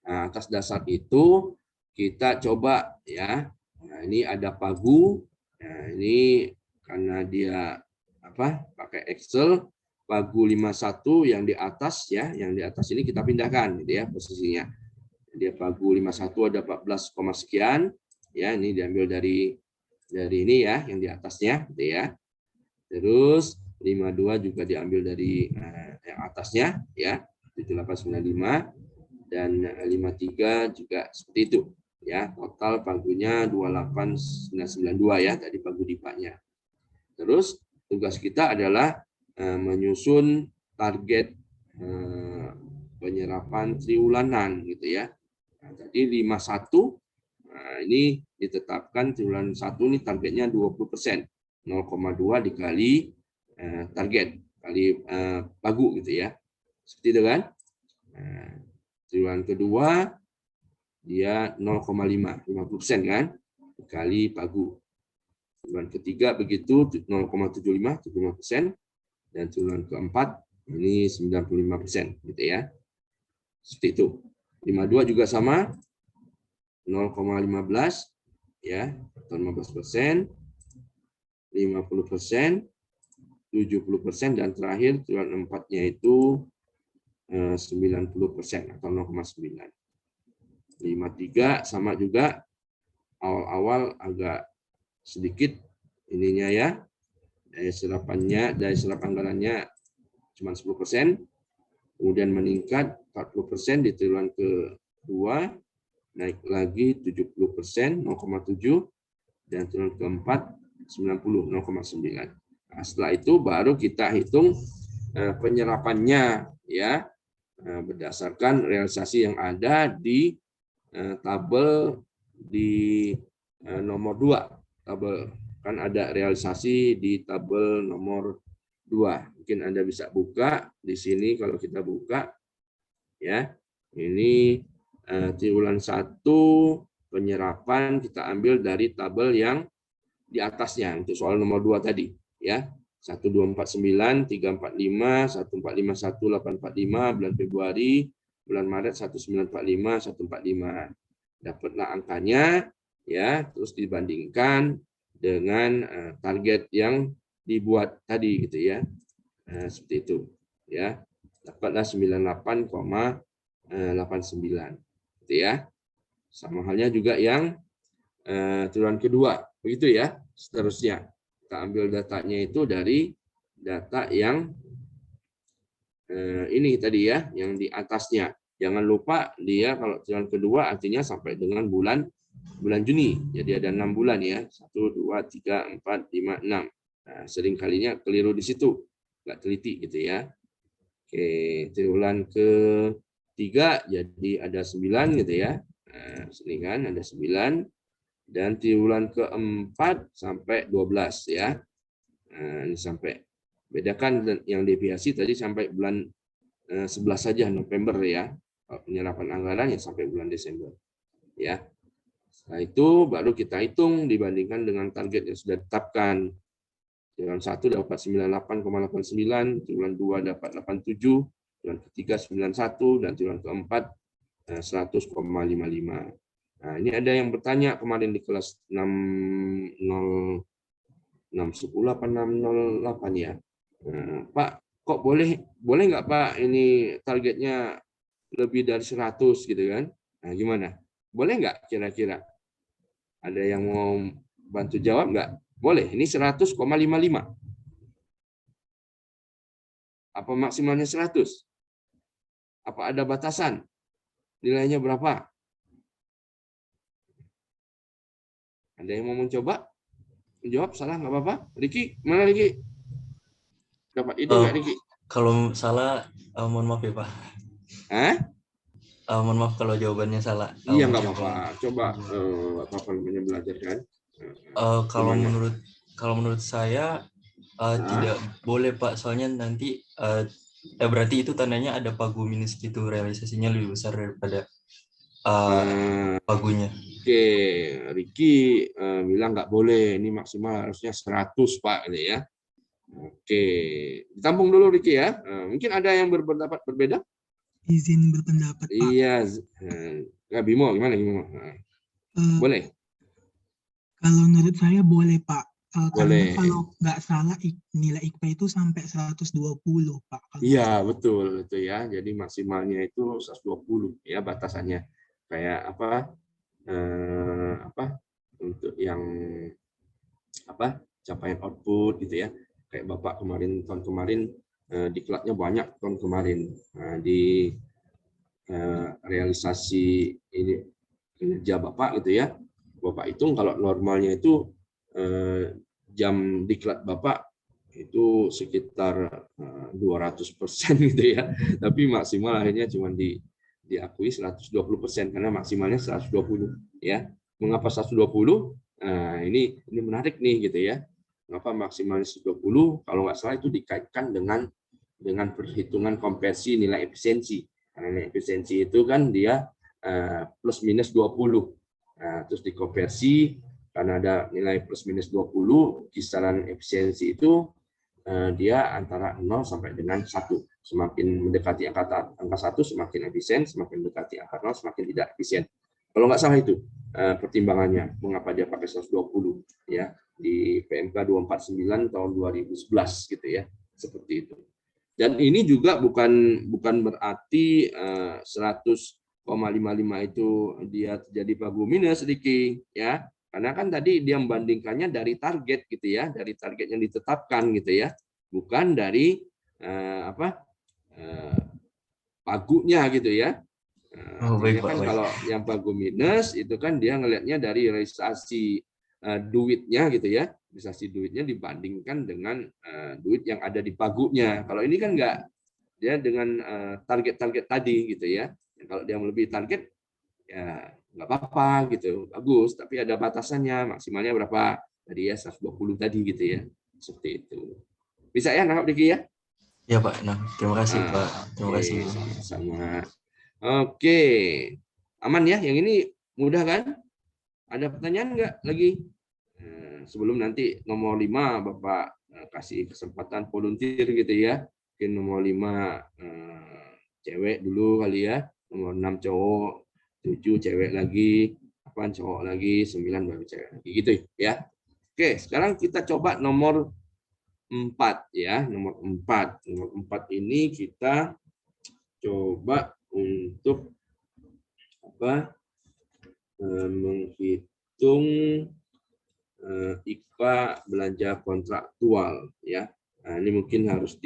Nah, atas dasar itu kita coba ya. Nah, ini ada Pagu. Nah, ini karena dia pakai Excel, Pagu 51 yang di atas ya, yang di atas ini kita pindahkan gitu ya posisinya. Dia Pagu 51 ada 14, sekian ya, ini diambil dari ini ya yang di atasnya gitu ya. Terus 52 juga diambil dari yang atasnya ya, 7895, dan 53 juga seperti itu ya. Total pagunya 28992 ya tadi pagu dipanya. Terus tugas kita adalah menyusun target penyerapan triwulanan gitu ya. Nah, tadi 51 ini ditetapkan triwulan 1 ini targetnya 20%. 0,2 dikali target kali pagu gitu ya. Seperti itu kan? Triwulan kedua dia 0,5, 50% kan? Dikali pagu. Triwulan ketiga begitu 0,75, 75%, dan triwulan keempat ini 95% gitu ya. Seperti itu. 52 juga sama 0,15 ya, atau 15%. 50%, 70%, dan terakhir triwulan 4-nya itu 90% atau 0,9. 53 sama juga, awal-awal agak sedikit ininya ya, daya serap anggarannya cuma 10%, kemudian meningkat 40% di triwulan kedua, naik lagi 70%, 0,7, dan triwulan keempat 90, 0,9. Nah, setelah itu baru kita hitung penyerapannya ya, berdasarkan realisasi yang ada di tabel di nomor 2. Tabel kan ada realisasi di tabel nomor 2. Mungkin Anda bisa buka di sini. Kalau kita buka ya, ini triwulan 1 penyerapan kita ambil dari tabel yang di atasnya untuk soal nomor 2 tadi ya. 1249, 345, 1451, 845, bulan Februari, bulan Maret 1945, 145. Dapatlah angkanya ya, terus dibandingkan dengan target yang dibuat tadi gitu ya. Seperti itu ya. Dapatlah 98,89 gitu ya. Sama halnya juga yang triwulan kedua, begitu ya. Seterusnya kita ambil datanya itu dari data yang ini tadi ya, yang di atasnya. Jangan lupa dia kalau triwulan kedua artinya sampai dengan bulan Juni. Jadi ada 6 bulan ya. 1, 2, 3, 4, 5, 6. Nah, sering kalinya keliru di situ. Nggak teliti gitu ya. Oke, triwulan ketiga jadi ada 9 gitu ya. Nah, sini kan ada 9. Dan triwulan keempat sampai 12 ya. Nah, ini sampai bedakan yang deviasi tadi sampai bulan 11 saja November ya. Penyerapan anggaran ya sampai bulan Desember. Ya. Setelah itu baru kita hitung dibandingkan dengan target yang sudah ditetapkan. Triwulan 1 dapat 98,89, triwulan 2 dapat 87, triwulan ketiga 91 dan triwulan keempat 100,55. Nah, ini ada yang bertanya kemarin di kelas 610 apa 608 ya. Pak, kok boleh nggak Pak ini targetnya lebih dari 100 gitu kan? Nah, gimana? Boleh nggak kira-kira? Ada yang mau bantu jawab nggak? Boleh. Ini 100,55. Apa maksimalnya 100? Apa ada batasan? Nilainya berapa? Ada yang mau mencoba? Menjawab salah nggak apa-apa. Riki, mana Riki? Dapat itu nggak Riki? Kalau salah, mohon maaf ya Pak. Hah? Mohon maaf kalau jawabannya salah. Iya nggak apa-apa. Coba apa namanya belajar kan? Kalau Gimana? menurut saya tidak boleh Pak, soalnya nanti berarti itu tandanya ada pagu minus gitu, realisasinya lebih besar daripada pagunya. Oke, Riki bilang nggak boleh, ini maksimal harusnya 100 Pak, ini ya. Oke, ditampung dulu Riki ya. Mungkin ada yang berpendapat berbeda? Izin berpendapat Pak. Iya, nggak Bimo gimana Bimo? Boleh. Kalau menurut saya boleh Pak. Boleh. Karena kalau nggak salah nilai IKPA itu sampai 120 Pak. Iya betul itu ya. Jadi maksimalnya itu 120 ya batasannya. Kayak apa untuk yang capaian output gitu ya. Kayak Bapak tahun kemarin diklatnya banyak tahun kemarin. Nah, di realisasi ini kinerja Bapak gitu ya. Bapak hitung kalau normalnya itu jam diklat Bapak itu sekitar 200% gitu ya. Tapi maksimal akhirnya cuma diakui 120% karena maksimalnya 120 ya. Mengapa 120? Nah, ini menarik nih gitu ya. Mengapa maksimalnya 120? Kalau nggak salah itu dikaitkan dengan perhitungan konversi nilai efisiensi. Karena nilai efisiensi itu kan dia plus minus 20. Nah, terus dikonversi karena ada nilai plus minus 20, kisaran efisiensi itu dia antara 0 sampai dengan 1. Semakin mendekati angka 1 semakin efisien, semakin mendekati angka 0 semakin tidak efisien. Kalau nggak salah itu pertimbangannya mengapa dia pakai 120 ya di PMK 249 tahun 2011 gitu ya. Seperti itu. Dan ini juga bukan berarti 100,55 itu dia terjadi pagu minus Riki ya. Karena kan tadi dia membandingkannya dari target gitu ya, dari target yang ditetapkan gitu ya, bukan dari pagunya gitu ya. Baik, Pak, Kan baik. kalau yang pagu minus itu kan dia ngelihatnya dari realisasi duitnya gitu ya, realisasi duitnya dibandingkan dengan duit yang ada di pagunya. Kalau ini kan enggak, dia dengan target-target tadi gitu ya. Kalau dia melebihi target ya nggak apa-apa gitu, bagus, tapi ada batasannya, maksimalnya berapa tadi ya 120 tadi gitu ya, seperti itu. Bisa ya nangkap Diki ya? Ya Pak, nah terima kasih Pak, terima kasih. Sama-sama. Oke, aman ya, yang ini mudah kan? Ada pertanyaan nggak lagi? Sebelum nanti nomor 5 Bapak kasih kesempatan volunteer gitu ya, mungkin nomor 5 cewek dulu kali ya, nomor 6 cowok, 7 cewek lagi, 8 cowok lagi, 9 baru cewek lagi gitu ya. Oke, sekarang kita coba nomor 4 ya, nomor 4. Nomor 4 ini kita coba untuk menghitung IKPA belanja kontraktual ya. Nah, ini mungkin harus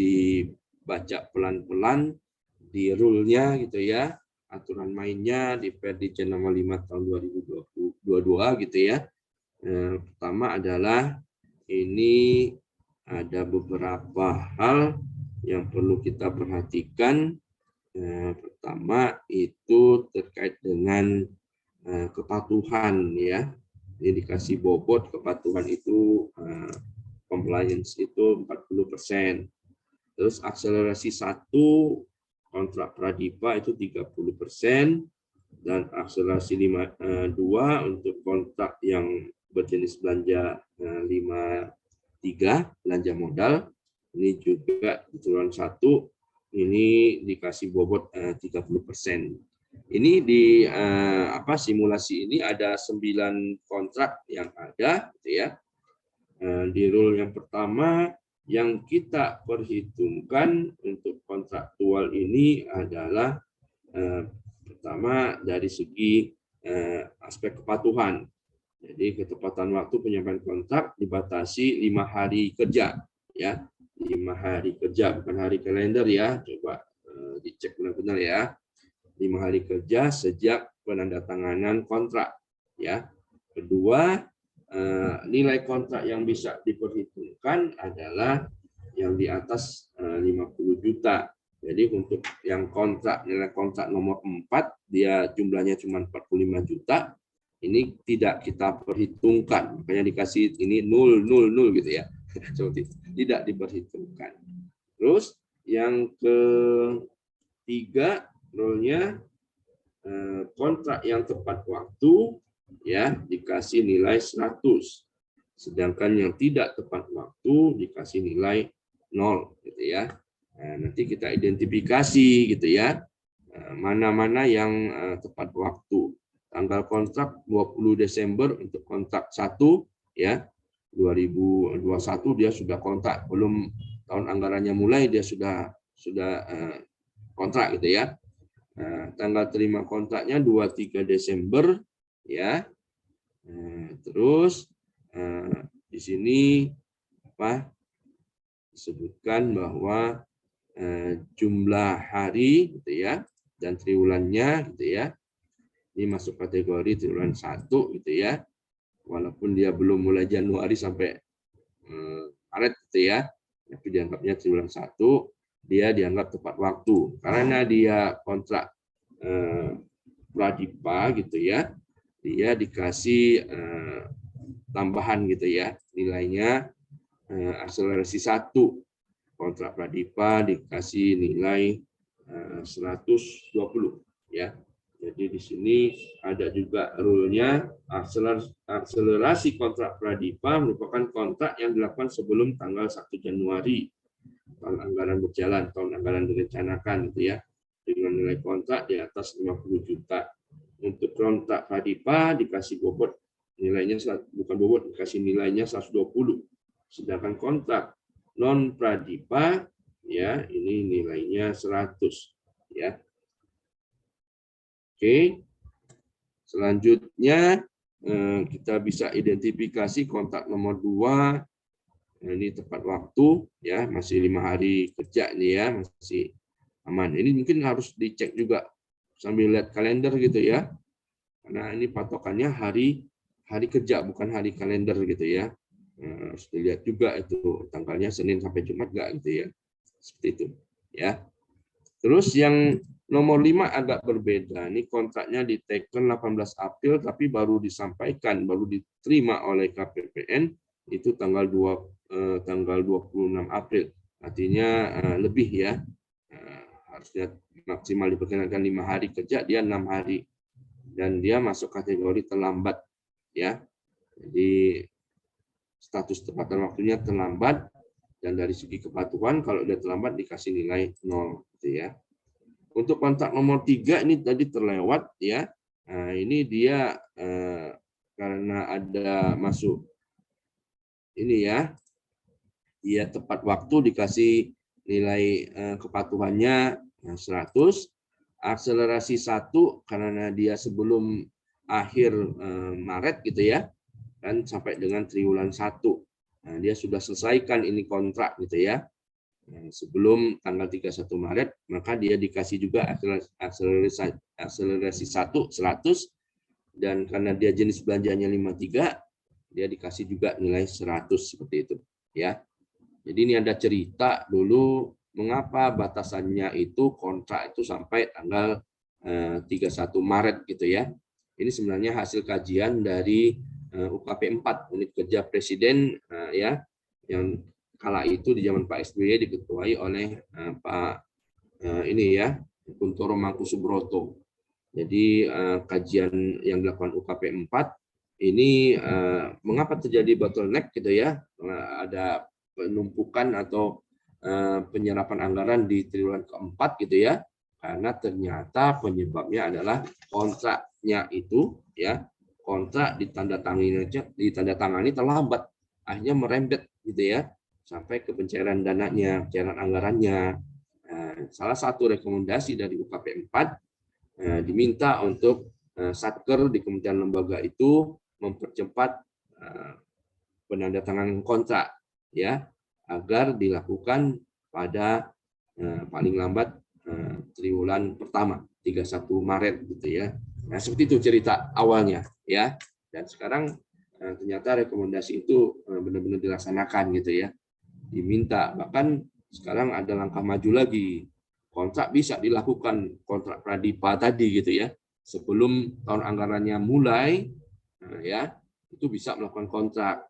baca pelan-pelan di rule-nya gitu ya, aturan mainnya di Perdijen nomor 5 tahun 2022 gitu ya. Pertama adalah ini ada beberapa hal yang perlu kita perhatikan. Pertama itu terkait dengan kepatuhan ya. Ini dikasih bobot kepatuhan itu compliance itu 40%. Terus akselerasi 1 kontrak Pradipa itu 30%, dan akselerasi 2 untuk kontrak yang berjenis belanja 53 belanja modal ini juga turunan 1 ini dikasih bobot 30%. Ini di simulasi ini ada 9 kontrak yang ada gitu ya. Di rule yang pertama yang kita perhitungkan untuk kontraktual ini adalah pertama dari segi aspek kepatuhan. Jadi ketepatan waktu penyampaian kontrak dibatasi 5 hari kerja ya. 5 hari kerja bukan hari kalender ya. Coba dicek benar-benar ya. 5 hari kerja sejak penandatanganan kontrak ya. Kedua, nilai kontrak yang bisa diperhitungkan adalah yang di atas 50 juta. Jadi untuk yang kontrak, nilai kontrak nomor 4, dia jumlahnya cuma 45 juta, ini tidak kita perhitungkan. Makanya dikasih ini 0, 0, 0 gitu ya. Seperti itu. Tidak diperhitungkan. Terus yang ketiga, rule-nya kontrak yang tepat waktu, ya dikasih nilai 100, sedangkan yang tidak tepat waktu dikasih nilai 0 gitu ya. Nanti kita identifikasi gitu ya, mana-mana yang tepat waktu. Tanggal kontrak 20 Desember untuk kontrak 1 ya 2021 dia sudah kontrak, belum tahun anggarannya mulai dia sudah kontrak gitu ya. Tanggal terima kontraknya 23 Desember ya. Terus di sini disebutkan bahwa jumlah hari gitu ya dan triwulannya gitu ya. Ini masuk kategori triwulan 1 gitu ya. Walaupun dia belum mulai Januari sampai Maret gitu ya. Tapi dianggapnya triwulan 1, dia dianggap tepat waktu karena dia kontrak Pradipa gitu ya. Dia dikasih tambahan gitu ya, nilainya akselerasi 1 kontrak Pradipa dikasih nilai 120 ya. Jadi di sini ada juga rule-nya, akselerasi kontrak Pradipa merupakan kontrak yang dilakukan sebelum tanggal 1 Januari tahun anggaran berjalan, tahun anggaran direncanakan gitu ya, dengan nilai kontrak di atas 50 juta. Untuk kontrak Pradipa dikasih bobot nilainya, bukan bobot, dikasih nilainya 120. Sedangkan kontrak non Pradipa ya ini nilainya 100 ya. Oke. Selanjutnya kita bisa identifikasi kontrak nomor 2. Ini tepat waktu ya, masih 5 hari kerja nih ya, masih aman. Ini mungkin harus dicek juga sambil lihat kalender gitu ya. Karena ini patokannya hari kerja bukan hari kalender gitu ya. Harus dilihat juga itu tanggalnya Senin sampai Jumat enggak gitu ya. Seperti itu ya. Terus yang nomor 5 agak berbeda. Ini kontraknya diteken 18 April tapi baru disampaikan, baru diterima oleh KPPN itu tanggal 26 April. Artinya lebih ya. Harusnya maksimal diperkirakan 5 hari kerja, dia 6 hari. Dan dia masuk kategori terlambat ya. Jadi status tepatan waktunya terlambat, dan dari segi kepatuhan kalau dia terlambat dikasih nilai 0 gitu ya. Untuk kontrak nomor 3 ini tadi terlewat ya. Nah, ini dia karena ada masuk ini ya, dia tepat waktu dikasih nilai kepatuhannya 100, akselerasi 1 karena dia sebelum akhir Maret gitu ya, kan sampai dengan triwulan 1. Nah, dia sudah selesaikan ini kontrak gitu ya. sebelum tanggal 31 Maret, maka dia dikasih juga akselerasi 100, dan karena dia jenis belanjanya 53, dia dikasih juga nilai 100 seperti itu ya. Jadi ini ada cerita dulu mengapa batasannya itu kontrak itu sampai tanggal 31 Maret gitu ya. Ini sebenarnya hasil kajian dari UKP 4, unit kerja presiden ya, yang kala itu di zaman Pak SBY diketuai oleh Pak ini ya, Kuntoro Mangkusubroto. Jadi kajian yang dilakukan UKP 4 ini mengapa terjadi bottleneck gitu ya, ada penumpukan atau penyerapan anggaran di triwulan keempat gitu ya, karena ternyata penyebabnya adalah kontraknya itu ya, kontrak ditandatangani terlambat, akhirnya merembet gitu ya sampai ke pencairan dananya, pencairan anggarannya. Salah satu rekomendasi dari UKP 4 diminta untuk Satker di kementerian lembaga itu mempercepat penandatanganan kontrak ya, agar dilakukan pada paling lambat triwulan pertama 31 Maret gitu ya. Nah, seperti itu cerita awalnya ya. Dan sekarang ternyata rekomendasi itu benar-benar dilaksanakan gitu ya. Diminta, bahkan sekarang ada langkah maju lagi. Kontrak bisa dilakukan, kontrak pradipa tadi gitu ya, sebelum tahun anggarannya mulai ya, itu bisa melakukan kontrak.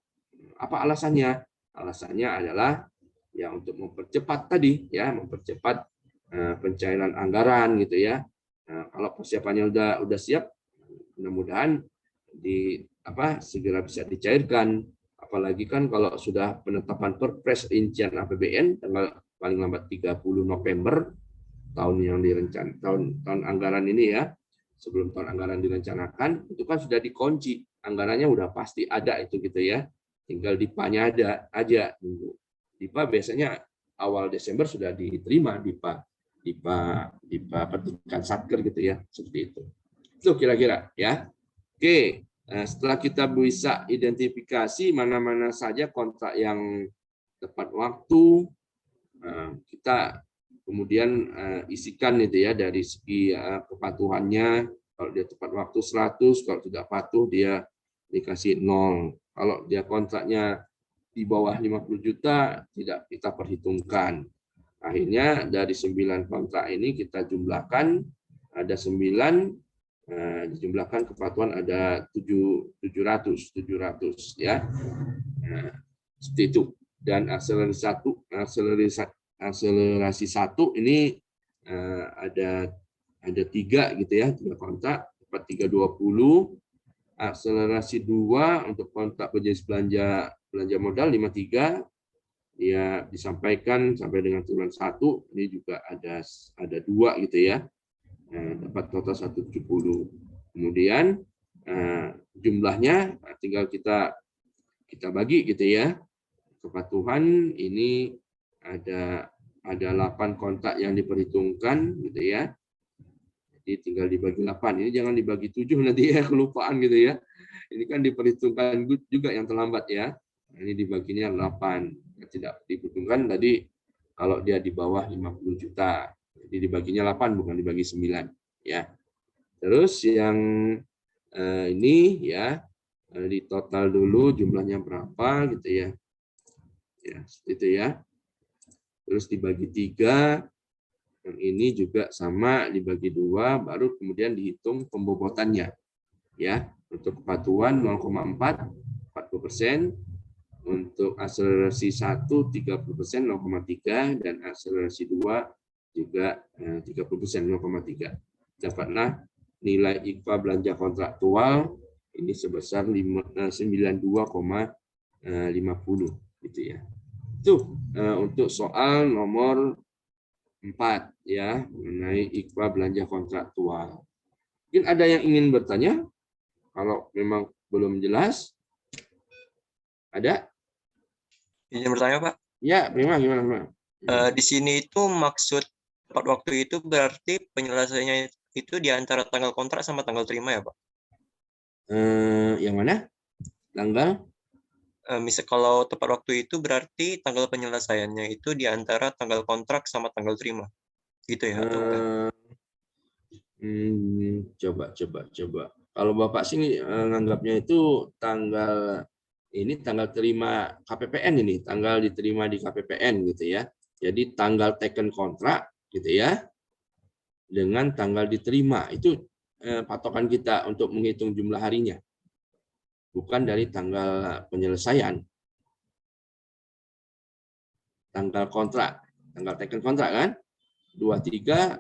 Apa alasannya? Alasannya adalah ya untuk mempercepat tadi ya, mempercepat pencairan anggaran gitu ya. Kalau persiapannya udah siap, mudah-mudahan segera bisa dicairkan. Apalagi kan kalau sudah penetapan Perpres rincian APBN tanggal paling lambat 30 November tahun yang direncanakan, tahun anggaran ini ya, sebelum tahun anggaran direncanakan, itu kan sudah dikunci, anggarannya udah pasti ada itu gitu ya, tinggal DIPA-nya ada aja nunggu. DIPA biasanya awal Desember sudah diterima DIPA petikan Satker gitu ya, seperti itu. Itu kira-kira ya. Oke, setelah kita bisa identifikasi mana-mana saja kontrak yang tepat waktu, kita kemudian isikan itu ya dari segi kepatuhannya. Kalau dia tepat waktu 100, kalau tidak patuh dia dikasih 0. Kalau dia kontraknya di bawah 50 juta tidak kita perhitungkan. Akhirnya dari 9 kontrak ini kita jumlahkan, ada 9, dijumlahkan kepatuhan ada 700 ya. Nah, seperti itu. Dan akselerasi 1 ini ada 3 gitu ya, 3 kontrak, 4320. Akselerasi 2 untuk kontrak berjenis belanja modal 53 ya, disampaikan sampai dengan triwulan 1, ini juga ada 2 gitu ya. Dapat total 170. Kemudian jumlahnya tinggal kita bagi gitu ya. Kepatuhan ini ada 8 kontrak yang diperhitungkan gitu ya. Jadi tinggal dibagi 8. Ini jangan dibagi 7 nanti ya, kelupaan gitu ya. Ini kan diperhitungkan juga yang terlambat ya. Ini dibaginya 8. Yang tidak diperhitungkan tadi kalau dia di bawah 50 juta. Jadi dibaginya 8 bukan dibagi 9 ya. Terus yang ini ya, di total dulu jumlahnya berapa gitu ya. Ya, seperti itu ya. Terus dibagi 3, yang ini juga sama dibagi 2, baru kemudian dihitung pembobotannya. Ya, untuk kepatuhan 0,4, 40%, untuk akselerasi 1 30%, 0,3, dan akselerasi 2 juga 30%, 0,3. Dapatlah nilai IKFA belanja kontraktual ini sebesar 92,50 gitu ya. Itu untuk soal nomor 4 ya, mengenai IKFA belanja kontraktual. Mungkin ada yang ingin bertanya? Kalau memang belum jelas, ada? Izin bertanya, Pak. Ya, gimana? Di sini itu maksud tepat waktu itu berarti penyelesaiannya itu di antara tanggal kontrak sama tanggal terima ya, Pak? Yang mana? Tanggal? Misal kalau tepat waktu itu berarti tanggal penyelesaiannya itu di antara tanggal kontrak sama tanggal terima. Gitu ya atau enggak? Coba. Kalau Bapak sih nganggapnya itu tanggal ini tanggal terima KPPN ini, tanggal diterima di KPPN gitu ya. Jadi tanggal taken kontrak gitu ya, dengan tanggal diterima itu patokan kita untuk menghitung jumlah harinya, bukan dari tanggal penyelesaian. Tanggal kontrak, tanggal taken kontrak kan, 23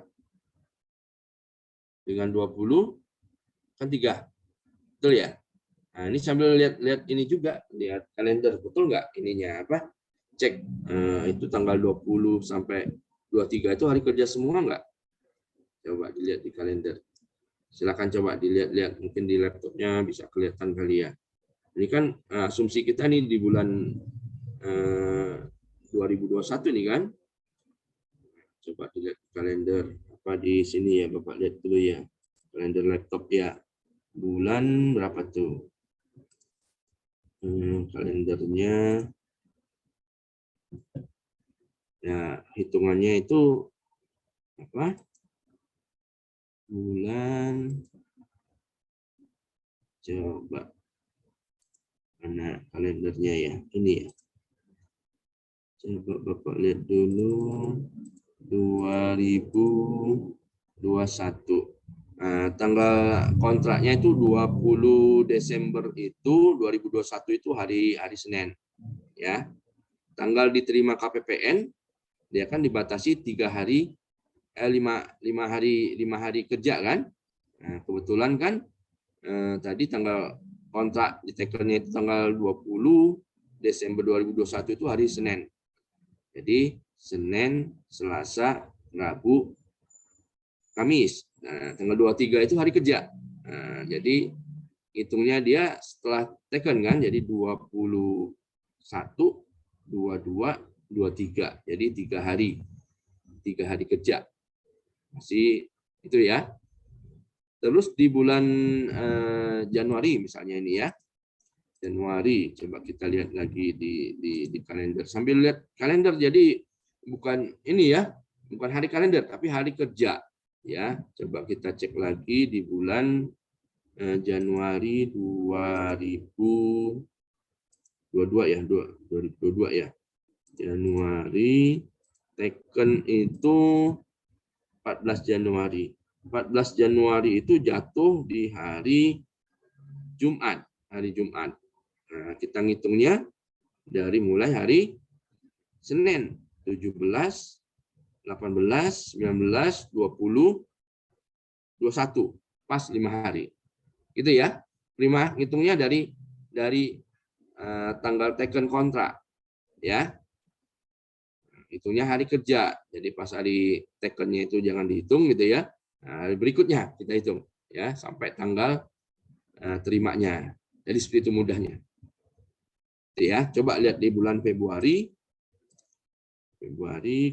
dengan 20 kan 3, betul ya? Nah, ini sambil lihat ini juga, lihat kalender, betul nggak ininya apa? Cek itu tanggal 20 sampai 23 itu hari kerja semua nggak? Coba dilihat di kalender. Silakan coba dilihat-lihat, mungkin di laptopnya bisa kelihatan kali ya. Ini kan asumsi kita nih di bulan 2021 nih kan. Coba dilihat di kalender apa di sini ya, Bapak lihat dulu ya. Kalender laptop ya. Bulan berapa tuh? Kalendernya. Ya, hitungannya itu apa? Bulan. Coba. Mana kalendernya ya? Ini ya. Coba Bapak lihat dulu. 2021. Nah, tanggal kontraknya itu 20 Desember itu 2021 itu hari Senin ya. Tanggal diterima KPPN dia kan dibatasi 5 hari kerja kan. Nah, kebetulan kan tadi tanggal kontrak ditekannya itu tanggal 20 Desember 2021 itu hari Senin. Jadi Senin, Selasa, Rabu, Kamis. Nah, tanggal 23 itu hari kerja. Nah, jadi hitungnya dia setelah taken kan, jadi 21, 22, 23. Jadi 3 hari. 3 hari kerja. Masih itu ya. Terus di bulan Januari misalnya ini ya. Januari, coba kita lihat lagi di kalender. Sambil lihat kalender, jadi bukan ini ya, bukan hari kalender, tapi hari kerja. Ya, coba kita cek lagi di bulan Januari 2022 ya, 2022 ya. Januari taken itu 14 Januari. 14 Januari itu jatuh di hari Jumat, Nah, kita ngitungnya dari mulai hari Senin 17, 18, 19, 20, 21, pas 5 hari. Gitu ya. Prima hitungnya dari tanggal taken kontrak ya. Hitungnya hari kerja. Jadi pas hari takennya itu jangan dihitung gitu ya. Nah, hari berikutnya kita hitung ya sampai tanggal terimanya. Jadi seperti itu mudahnya. Ya, coba lihat di bulan Februari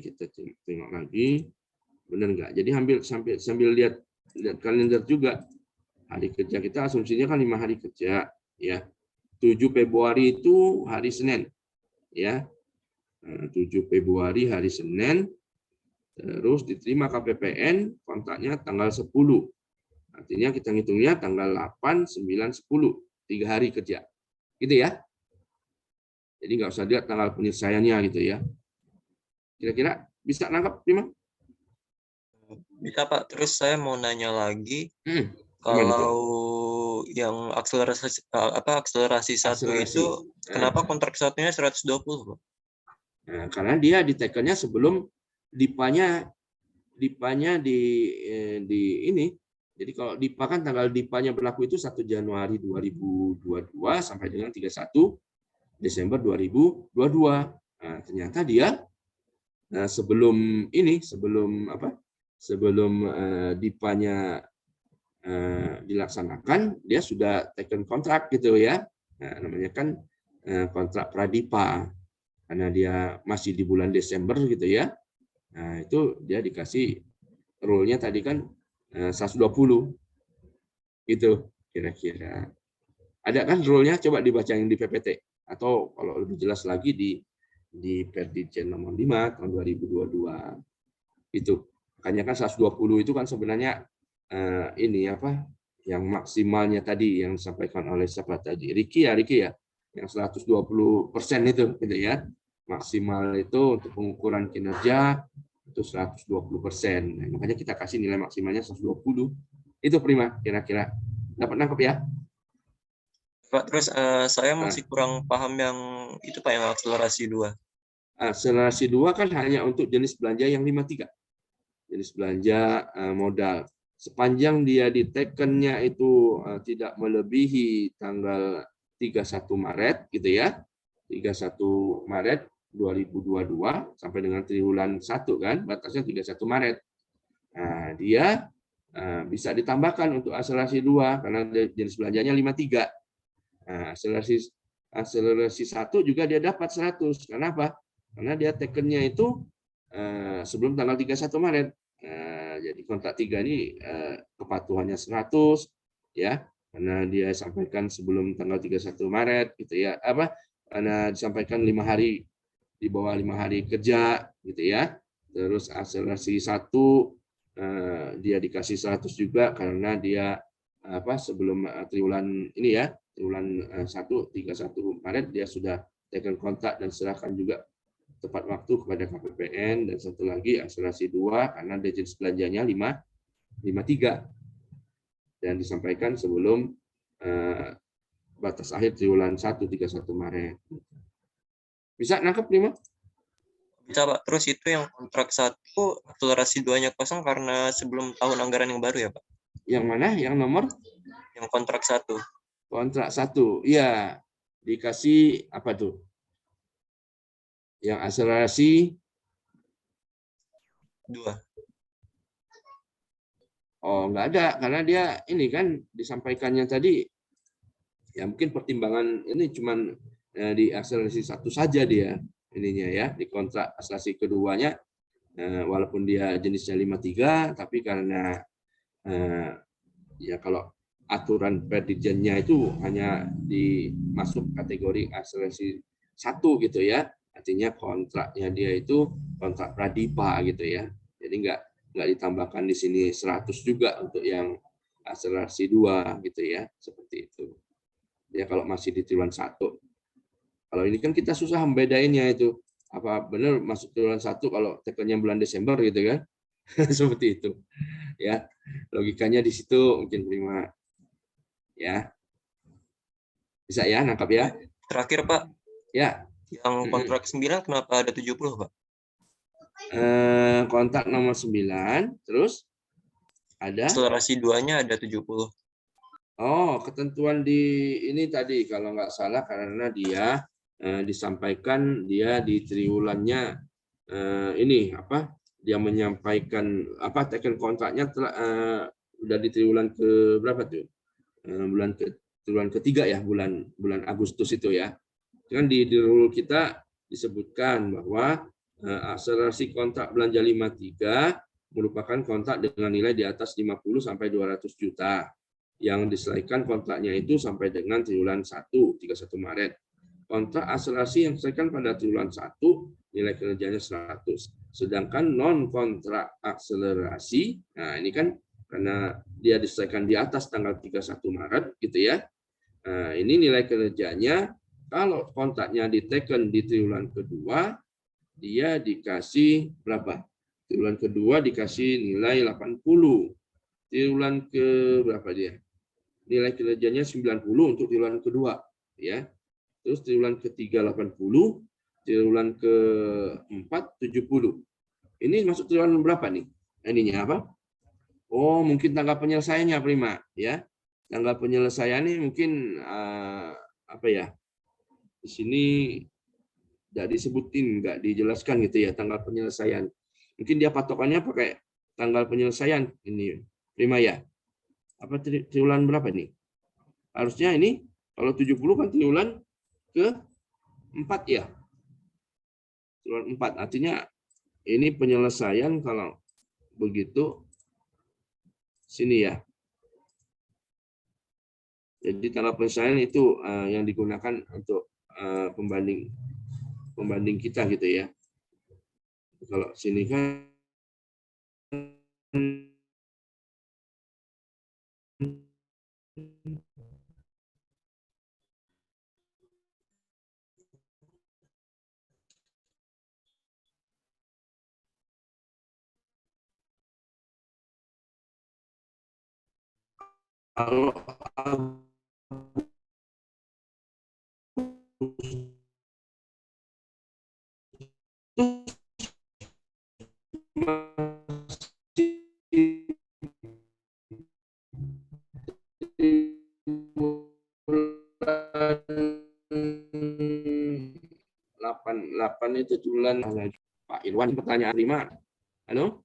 kita tengok lagi, benar nggak? Jadi sambil lihat kalender juga, hari kerja kita asumsinya kan 5 hari kerja, ya. 7 Februari itu hari Senin, ya. 7 Februari hari Senin, terus diterima KPPN kontraknya tanggal 10. Artinya kita ngitungnya tanggal 8, 9, 10, 3 hari kerja, gitu ya. Jadi nggak usah lihat tanggal penyelesaiannya gitu ya. Kira-kira bisa nangkap, Bima? Bisa Pak. Terus saya mau nanya lagi, Gimana tuh? kalau yang akselerasi 1 itu kenapa kontrak satunya 120 Pak? Nah, karena dia ditekannya sebelum dipanya di ini. Jadi kalau DIPA kan tanggal DIPA-nya berlaku itu 1 Januari 2022 sampai dengan 31 Desember 2022. Nah, ternyata dia sebelum DIPA-nya dilaksanakan, dia sudah taken kontrak gitu ya. Nah, namanya kan kontrak pradipa. Karena dia masih di bulan Desember gitu ya. Nah, itu dia dikasih rule-nya tadi kan 120. Gitu kira-kira. Ada kan rule-nya, coba dibaca yang di PPT. atau kalau lebih jelas lagi di Perdijen nomor 5 tahun 2022 itu. Makanya kan 120 itu kan sebenarnya ini apa yang maksimalnya tadi yang disampaikan oleh siapa tadi, Riki ya, yang 120% itu gitu ya. Maksimal itu untuk pengukuran kinerja itu 120%. Nah, makanya kita kasih nilai maksimalnya 120. Itu Prima, kira-kira. Dapat nangkep ya? Pak, terus saya masih kurang paham yang itu Pak, yang akselerasi 2. Akselerasi 2 kan hanya untuk jenis belanja yang 53. Jenis belanja modal. Sepanjang dia ditekennya itu tidak melebihi tanggal 31 Maret gitu ya. 31 Maret 2022 sampai dengan triwulan 1 kan, batasnya 31 Maret. Nah, dia bisa ditambahkan untuk akselerasi 2 karena jenis belanjanya 53. Nah, akselerasi 1 juga dia dapat 100. Kenapa? Karena dia tekennya itu sebelum tanggal 31 Maret. Jadi kontrak 3 ini kepatuhannya 100 ya, karena dia sampaikan sebelum tanggal 31 Maret gitu ya. Karena disampaikan 5 hari di bawah 5 hari kerja gitu ya. Terus akselerasi 1 dia dikasih 100 juga karena dia sebelum triwulan ini ya, triwulan 1 31 Maret dia sudah teken kontrak dan serahkan juga tepat waktu kepada KPPN. Dan satu lagi akselerasi 2 karena dia jenis belanjanya 53 dan disampaikan sebelum batas akhir triwulan 1 31 Maret. Bisa nangkep Prima? Bisa Pak. Terus itu yang kontrak 1 akselerasi 2-nya kosong karena sebelum tahun anggaran yang baru ya Pak? Yang mana? Yang nomor? Yang kontrak 1. Kontrak 1. Iya. Dikasih apa tuh? Yang akselerasi 2. Oh, nggak ada karena dia ini kan disampaikannya tadi ya mungkin pertimbangan ini cuman di akselerasi 1 saja dia ininya ya, di kontrak akselerasi keduanya walaupun dia jenisnya 53 tapi karena ya kalau aturan Perdijennya itu hanya dimasuk kategori akselerasi 1 gitu ya. Artinya kontraknya dia itu kontrak pradipa gitu ya. Jadi nggak ditambahkan di sini 100 juga untuk yang akselerasi 2 gitu ya, seperti itu. Dia kalau masih di triwulan 1. Kalau ini kan kita susah membedainnya itu. Apa benar masuk triwulan 1 kalau tekelnya bulan Desember gitu kan. Seperti itu. Ya. Logikanya di situ mungkin Prima. Ya. Bisa ya nangkap ya? Terakhir Pak, Ya. yang kontrak 9 kenapa ada 70 Pak? Kontrak nomor 9, terus ada Akselerasi 2-nya ada 70. Oh, ketentuan di ini tadi kalau nggak salah karena dia disampaikan dia di triwulannya ini apa? Dia menyampaikan teken kontraknya udah di triwulan ke berapa tuh? Triwulan ketiga ya, bulan Agustus itu ya. Kan di rule kita disebutkan bahwa akselerasi kontrak belanja 53 merupakan kontrak dengan nilai di atas 50 sampai 200 juta yang diselesaikan kontraknya itu sampai dengan triwulan 1 31 Maret. Kontrak akselerasi yang diselesaikan pada triwulan 1 nilai kinerjanya 100. Sedangkan non kontrak akselerasi, nah ini kan karena dia diselesaikan di atas tanggal 31 Maret gitu ya. Nah, ini nilai kinerjanya kalau kontraknya diteken di triwulan kedua, dia dikasih berapa? Triwulan kedua dikasih nilai 80. Triwulan ke berapa dia? Nilai kinerjanya 90 untuk triwulan kedua, ya. Terus triwulan ketiga 80, triwulan keempat 70. Ini masuk triwulan berapa nih? Ininya apa? Oh, mungkin tanggal penyelesaiannya Prima, ya. Tanggal penyelesaian ini mungkin apa ya? Di sini tidak disebutin, nggak dijelaskan gitu ya tanggal penyelesaian. Mungkin dia patokannya pakai tanggal penyelesaian ini, Prima ya. Apa triwulan berapa nih? Harusnya ini kalau 70 kan triwulan ke-4 ya. Triwulan 4 artinya ini penyelesaian kalau begitu sini ya. Jadi tanggal penyelesaian itu yang digunakan untuk pembanding kita gitu ya. Kalau sini kan kalau delapan itu bulan Pak Irwan. Pertanyaan Prima, halo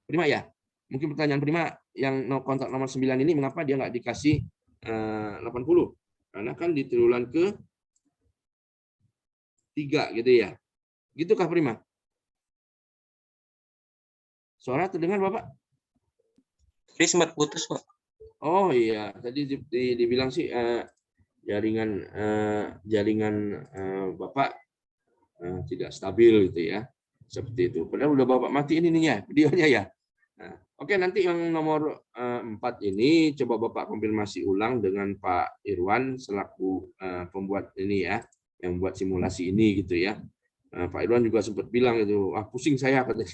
Prima ya, mungkin pertanyaan Prima yang kontrak nomor 9 ini mengapa dia nggak dikasih 80? Karena kan di triwulan ke 3 gitu ya, gitukah Prima? Suara terdengar Bapak? Jadi sempat putus, Pak. Oh iya, tadi dibilang sih jaringan Bapak tidak stabil gitu ya, seperti itu. Padahal udah Bapak matiin ininya, videonya ya. Nah, oke, nanti yang nomor 4 ini coba Bapak konfirmasi ulang dengan Pak Irwan selaku pembuat ini ya, yang buat simulasi ini gitu ya. Pak Irwan juga sempat bilang itu, pusing saya katanya.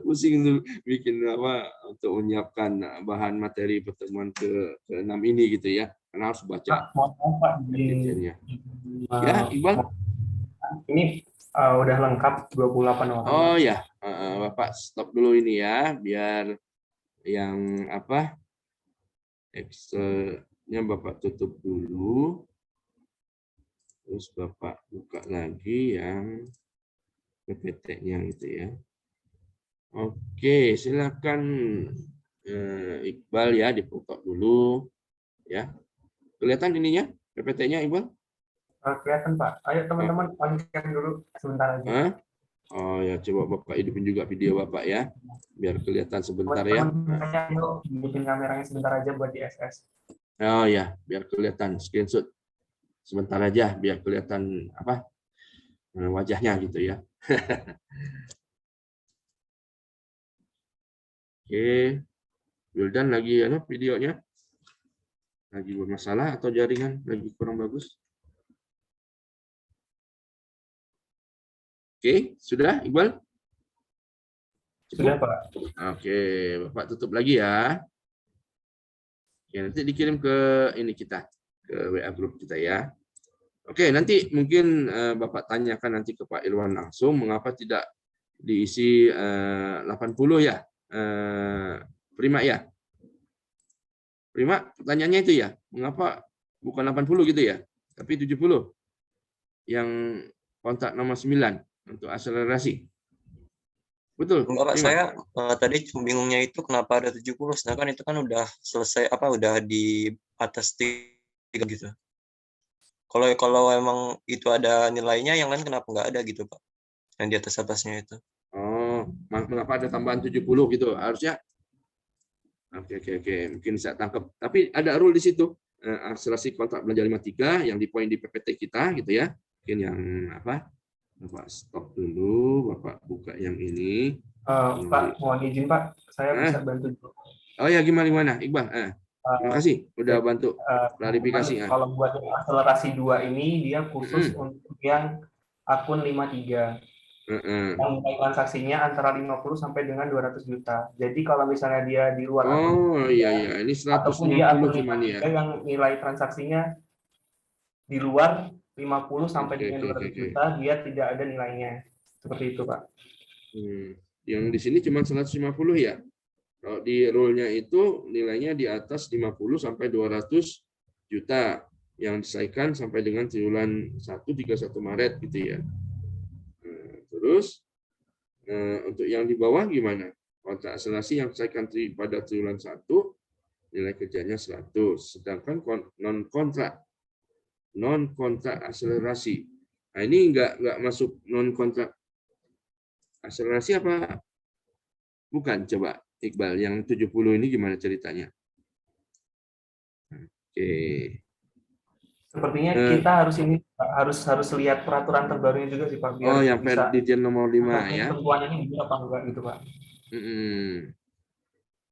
Pusing untuk bikin apa untuk menyiapkan bahan materi pertemuan ke-6 ini gitu ya. Karena harus baca Pak, detailnya. Ya, Iqbal. Ini udah lengkap 28 orang. Oh ya, Bapak stop dulu ini ya, biar yang apa Excel-nya Bapak tutup dulu. Terus Bapak buka lagi yang PPT-nya gitu ya. Oke, silakan Iqbal ya, dipoto dulu ya. Kelihatan ininya PPT-nya Iqbal? Kelihatan Pak. Ayo teman-teman on cam dulu sebentar aja. Oh ya, coba Bapak hidupin juga video Bapak ya, biar kelihatan sebentar Buat ya. teman-temannya yuk hidupin kameranya sebentar aja buat di SS. Oh ya, biar kelihatan screenshot sebentar aja, biar kelihatan apa wajahnya gitu ya. Oke, Wildan lagi videonya lagi bermasalah atau jaringan lagi kurang bagus? Oke, sudah Iqbal? Sudah Pak. Oke, Bapak tutup lagi ya. Oke, nanti dikirim ke ini kita, ke WA grup kita ya. Oke, nanti mungkin Bapak tanyakan nanti ke Pak Irwan langsung mengapa tidak diisi 80 ya, Prima ya. Prima, pertanyaannya itu ya, mengapa bukan 80 gitu ya, tapi 70 yang kontrak nomor 9 untuk akselerasi. Betul. Enggak, Pak. Prima? Saya tadi bingungnya itu kenapa ada 70, sedangkan itu kan udah selesai, udah di atas 3 gitu. Kalau emang itu ada nilainya, yang lain kenapa nggak ada gitu, Pak? Yang di atasnya itu. Oh, mengapa ada tambahan 70 gitu? Harusnya. Oke. Mungkin saya tangkap. Tapi ada rule di situ. Akselerasi kontrak belanja 53 yang di poin di PPT kita gitu ya. Mungkin yang apa? Bapak stop dulu, Bapak buka yang ini. Pak, mohon izin Pak, saya bisa bantu dulu. Oh ya, gimana Iqbal? Terima kasih udah bantu klarifikasi. Kalau buat akselerasi 2 ini dia khusus untuk yang akun 53. Yang nilai transaksinya antara 50 sampai dengan 200 juta. Jadi kalau misalnya dia di luar akun, iya, ini 150 ataupun dia akun 53 yang nilai transaksinya di luar 50 sampai dengan 200 juta, dia tidak ada nilainya. Seperti itu, Pak. Yang di sini cuma 150 ya. Kalau di rule-nya itu nilainya di atas 50 sampai 200 juta yang diselesaikan sampai dengan triwulan 1 31 Maret gitu ya. Terus untuk yang di bawah gimana? Kontrak akselerasi yang diselesaikan pada triwulan 1 nilai kerjanya 100, sedangkan non kontrak akselerasi. Nah, ini enggak masuk non kontrak akselerasi apa? Bukan, coba Iqbal, yang 70 ini gimana ceritanya? Oke. Sepertinya Eh. kita harus lihat peraturan terbarunya juga sih Pak, biar Oh, yang bisa Dirjen nomor 5 ya. ketentuan ini benar apa enggak gitu Pak.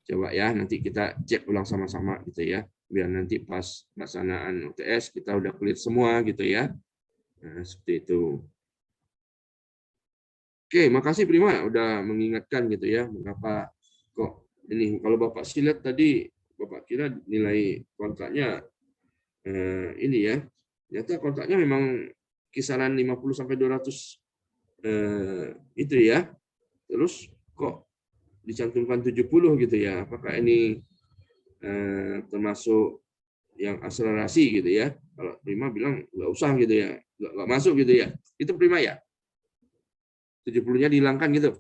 Coba ya, nanti kita cek ulang sama-sama gitu ya. Biar nanti pas pelaksanaan UTS kita udah clear semua gitu ya. Nah, seperti itu. Oke, makasih Prima udah mengingatkan gitu ya. Mengapa kok ini, kalau Bapak sih lihat tadi, Bapak kira nilai kontraknya ini ya. Ternyata kontraknya memang kisaran 50 sampai 200 itu ya. Terus kok dicantumkan 70 gitu ya. Apakah ini termasuk yang akselerasi gitu ya? Kalau Prima bilang nggak usah gitu ya, nggak masuk gitu ya. Itu Prima ya? 70-nya dihilangkan gitu.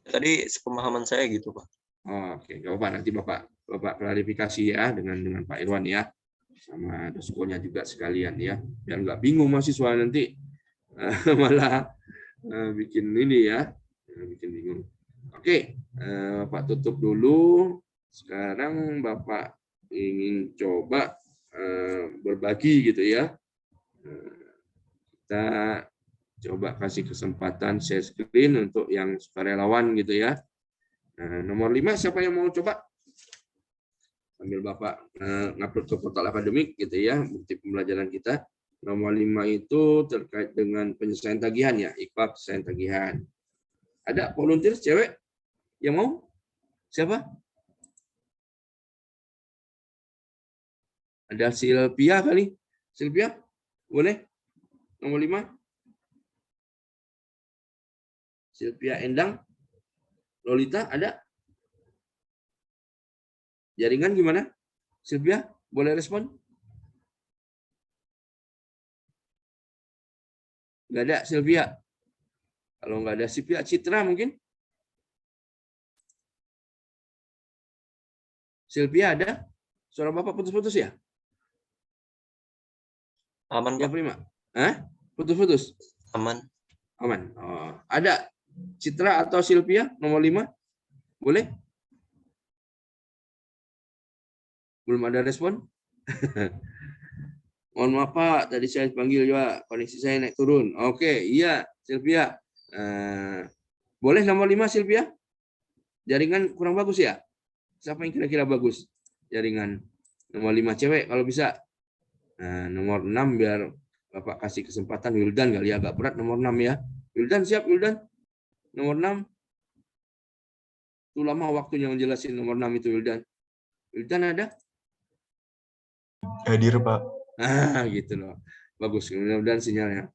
Tadi sepemahaman saya gitu, Pak. Oh, oke, nggak apa-apa, nanti Bapak klarifikasi ya dengan Pak Irwan ya, sama dosennya juga sekalian ya, biar nggak bingung mahasiswa nanti malah bikin ini ya, bikin bingung. Oke, Bapak tutup dulu. Sekarang Bapak ingin coba berbagi gitu ya. Kita coba kasih kesempatan share screen untuk yang sukarelawan gitu ya. Nomor 5 siapa yang mau coba? Sambil Bapak ngupload ke portal akademik gitu ya, bukti pembelajaran kita. Nomor 5 itu terkait dengan penyelesaian tagihan ya, IKFA penyelesaian tagihan. Ada volunteer cewek yang mau? Siapa? Ada Sylvia kali? Sylvia? Boleh? Nomor 5? Sylvia Endang? Lolita ada? Jaringan gimana? Sylvia, boleh respon? Nggak ada Sylvia. Kalau nggak ada Sylvia, Citra mungkin? Sylvia ada? Suara Bapak putus-putus ya? Aman, Ya, Pak. Prima. Hah? Putus-putus? Aman. Aman. Oh, ada Citra atau Sylvia nomor 5? Boleh? Belum ada respon? Mohon maaf Pak, tadi saya panggil juga, koneksi saya naik turun. Oke, iya Sylvia. Boleh nomor 5 Sylvia? Jaringan kurang bagus ya? Siapa yang kira-kira bagus? Jaringan nomor 5 cewek kalau bisa. Nomor 6 biar Bapak kasih kesempatan Wildan kali, agak berat nomor 6 ya. Wildan siap Wildan? Nomor 6. Itu lama waktunya ngejelasin nomor 6 itu Wildan. Wildan ada? Hadir, Pak. Gitu loh. Bagus, mudah-mudahan sinyalnya.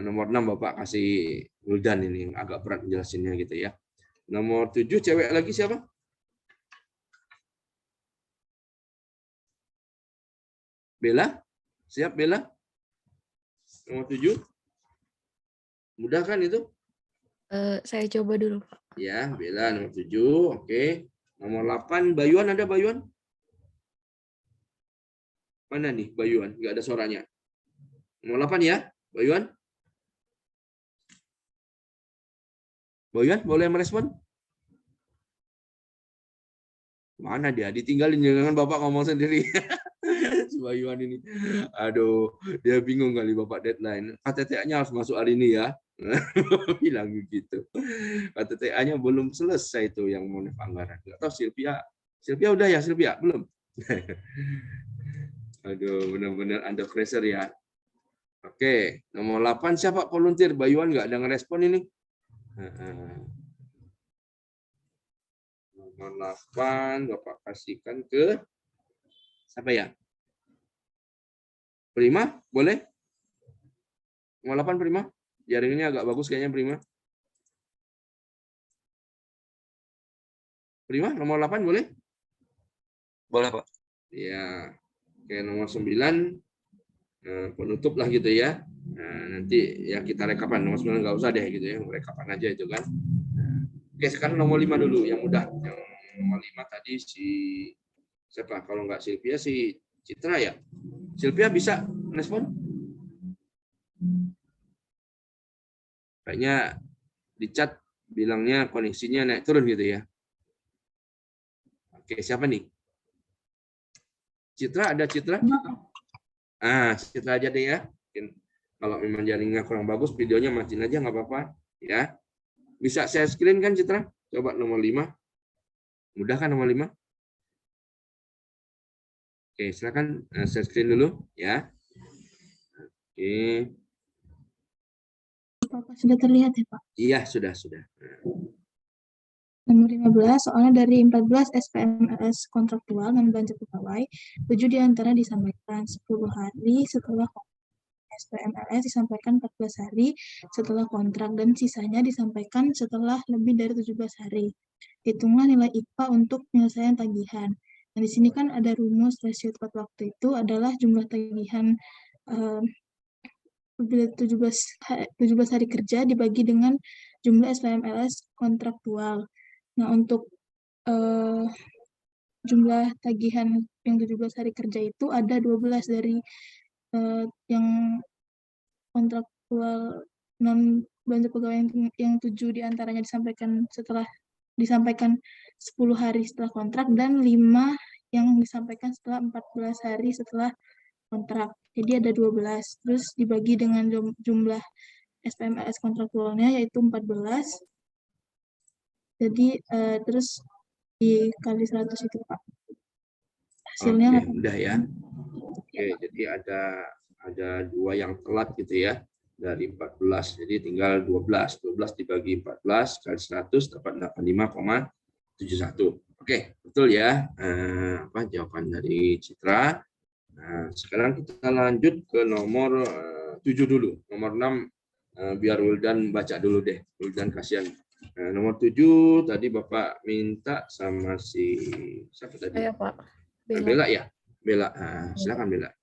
Nomor 6 Bapak kasih Wildan ini, agak berat jelasinnya gitu ya. Nomor 7 cewek lagi siapa? Bella? Siap Bella? Nomor 7? Mudah kan itu? Saya coba dulu, Pak. Ya, Bella nomor 7. Oke. Nomor 8 Bayuan ada Bayuan? Mana nih Bayuan? Nggak ada suaranya. Nomor 8 ya, Bayuan? Bayuan boleh merespon? Mana dia? Ditinggalin, jangan Bapak ngomong sendiri. Si Bayuan ini. Aduh, dia bingung kali Bapak deadline. KTTA-nya harus masuk hari ini ya. Bilang begitu. KTTA-nya belum selesai itu yang monef anggaran. Nggak tahu Sylvia. Sylvia udah ya Sylvia? Belum? Aduh, benar-benar under pressure ya. Oke, nomor 8 siapa volunteer? Bayuan nggak ada ngerespon ini? Nomor 8 Bapak kasihkan ke siapa ya? Prima, boleh? Nomor 8 Prima. Jaringannya agak bagus kayaknya Prima. Prima, nomor 8 boleh? Boleh, Pak. Ya. Oke, nomor 9 penutup lah gitu ya. Nanti ya kita rekapan. Nomor 9 nggak usah deh gitu ya. Rekapan aja itu kan. Oke, sekarang nomor 5 dulu yang mudah. Yang nomor 5 tadi si siapa? Kalau nggak Sylvia si Citra ya. Sylvia bisa respon? Kayaknya di chat bilangnya koneksinya naik turun gitu ya. Oke, siapa nih? Citra, ada Citra? Kita aja deh ya. Mungkin kalau memang jaringannya kurang bagus, videonya matiin aja nggak apa-apa ya. Bisa share screen kan Citra? Coba nomor 5. Mudah kan nomor 5? Oke, silakan share screen dulu ya. Oke. Bapak sudah terlihat ya Pak? Iya, sudah. Nomor 15, soalnya dari 14 SPMLS kontraktual dan belanja pegawai, 7 diantara disampaikan 10 hari setelah SPMLS disampaikan 14 hari setelah kontrak dan sisanya disampaikan setelah lebih dari 17 hari. Hitunglah nilai IPA untuk penyelesaian tagihan. Nah, di sini kan ada rumus rasio tepat waktu itu adalah jumlah tagihan 17 hari kerja dibagi dengan jumlah SPMLS kontraktual. Nah, untuk jumlah tagihan yang 17 hari kerja itu ada 12 dari yang kontraktual non belanja pegawai yang 7 diantaranya disampaikan 10 hari setelah kontrak dan 5 yang disampaikan setelah 14 hari setelah kontrak. Jadi ada 12. Terus dibagi dengan jumlah SPMLS kontraktualnya yaitu 14. Jadi terus dikali 100 itu Pak. Hasilnya Oke, udah ya. Oke, jadi ada 2 yang telat gitu ya. Dari 14, jadi tinggal 12. 12 dibagi 14 kali 100 dapat 85,71. Oke, betul ya. Jawaban dari Citra. Nah, sekarang kita lanjut ke nomor 7 dulu. Nomor 6 biar Wildan baca dulu deh. Wildan kasihan. Nomor 7 tadi Bapak minta sama siapa tadi? Saya Pak. Bella ya? Bella. Silakan Bella.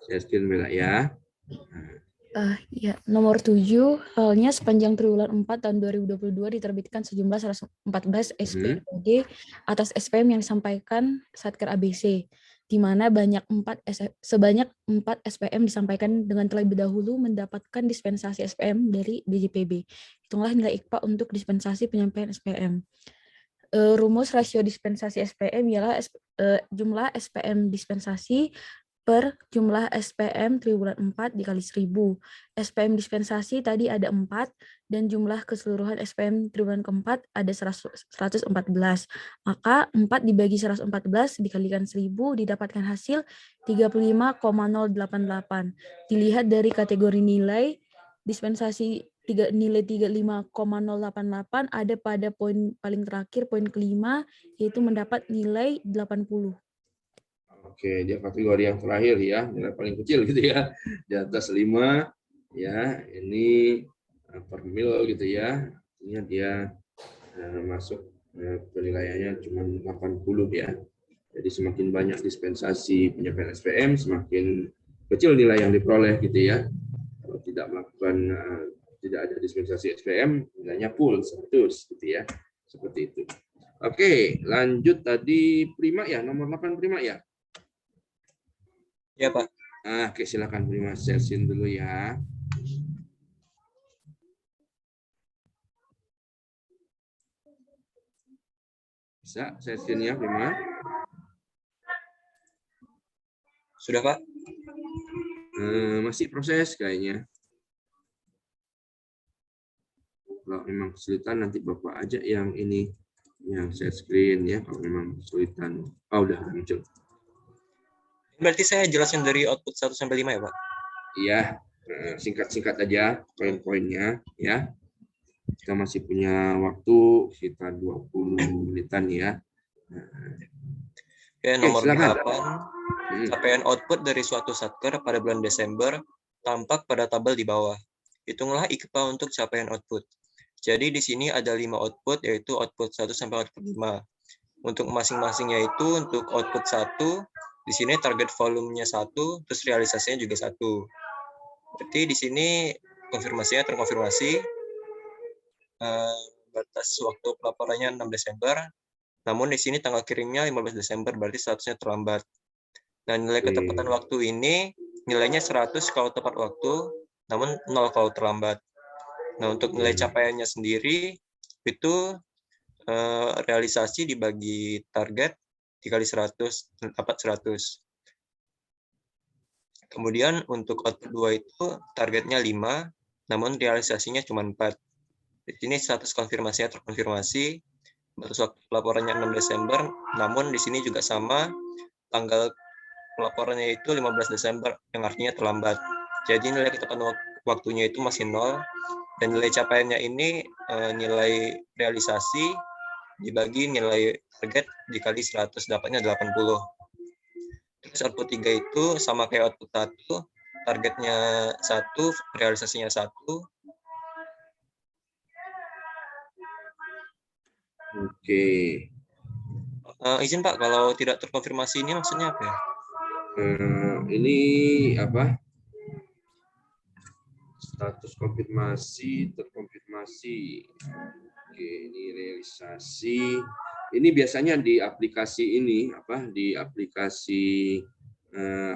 Saya screen Bella ya. Ya, nomor 7, halnya sepanjang triwulan 4 tahun 2022 diterbitkan sejumlah 114 SPOD atas SPM yang disampaikan Satker ABC, di mana sebanyak 4 SPM disampaikan dengan terlebih dahulu mendapatkan dispensasi SPM dari DJPB. Hitunglah nilai IKPA untuk dispensasi penyampaian SPM. Rumus rasio dispensasi SPM ialah jumlah SPM dispensasi per jumlah SPM triwulan 4 dikali 1000. SPM dispensasi tadi ada 4 dan jumlah keseluruhan SPM triwulan keempat ada 114. Maka 4 dibagi 114 dikalikan 1000 didapatkan hasil 35,088. Dilihat dari kategori nilai dispensasi nilai 35,088 ada pada poin paling terakhir, poin kelima, yaitu mendapat nilai 80. Oke, dia kategori yang terakhir ya, nilai paling kecil gitu ya, di atas 5 ya, ini per mil gitu ya, artinya dia masuk penilaiannya cuma 80 ya. Jadi semakin banyak dispensasi penyampaian SPM, semakin kecil nilai yang diperoleh gitu ya. Kalau tidak melakukan tidak ada dispensasi SPM, nilainya full 100 gitu ya, seperti itu. Oke, lanjut tadi Prima ya, nomor 8 Prima ya. Ya, Pak. Oke, silakan Prima share-screen dulu ya. Bisa share-screen-nya Prima? Sudah, Pak? Masih proses kayaknya. Kalau memang kesulitan nanti Bapak aja yang ini, yang share screen ya, kalau memang kesulitan. Udah muncul. Berarti saya jelasin dari output 1 sampai 5 ya, Pak? Iya, singkat-singkat aja poin-poinnya ya. Kita masih punya waktu sekitar 20 menitan ya. Oke, nomor silakan. 8. Capaian output dari suatu satker pada bulan Desember tampak pada tabel di bawah. Hitunglah IKPA untuk capaian output. Jadi di sini ada 5 output, yaitu output 1 sampai output 5. Untuk masing-masingnya itu untuk output 1, di sini target volumenya 1, terus realisasinya juga 1. Berarti di sini konfirmasinya terkonfirmasi. Batas waktu pelaporannya 6 Desember. Namun di sini tanggal kirimnya 15 Desember, berarti statusnya terlambat. Nah, nilai ketepatan waktu ini nilainya 100 kalau tepat waktu, namun 0 kalau terlambat. Nah, untuk nilai capaiannya sendiri itu realisasi dibagi target dikali 100 dapat 100. Kemudian untuk output 2 itu targetnya 5, namun realisasinya cuma 4. Di sini status konfirmasinya terkonfirmasi, batas waktu pelaporannya 6 Desember, namun di sini juga sama, tanggal pelaporannya itu 15 Desember, yang artinya terlambat. Jadi nilai ketepatan waktunya itu masih 0, dan nilai capaiannya ini nilai realisasi dibagi nilai target dikali 100, dapatnya 80. Terus output 3 itu sama kayak output 1, targetnya 1, realisasinya 1. Oke. Izin Pak, kalau tidak terkonfirmasi ini maksudnya apa ya? Ini apa? Status konfirmasi, terkonfirmasi. Oke, ini realisasi. Ini biasanya di aplikasi ini apa? Di aplikasi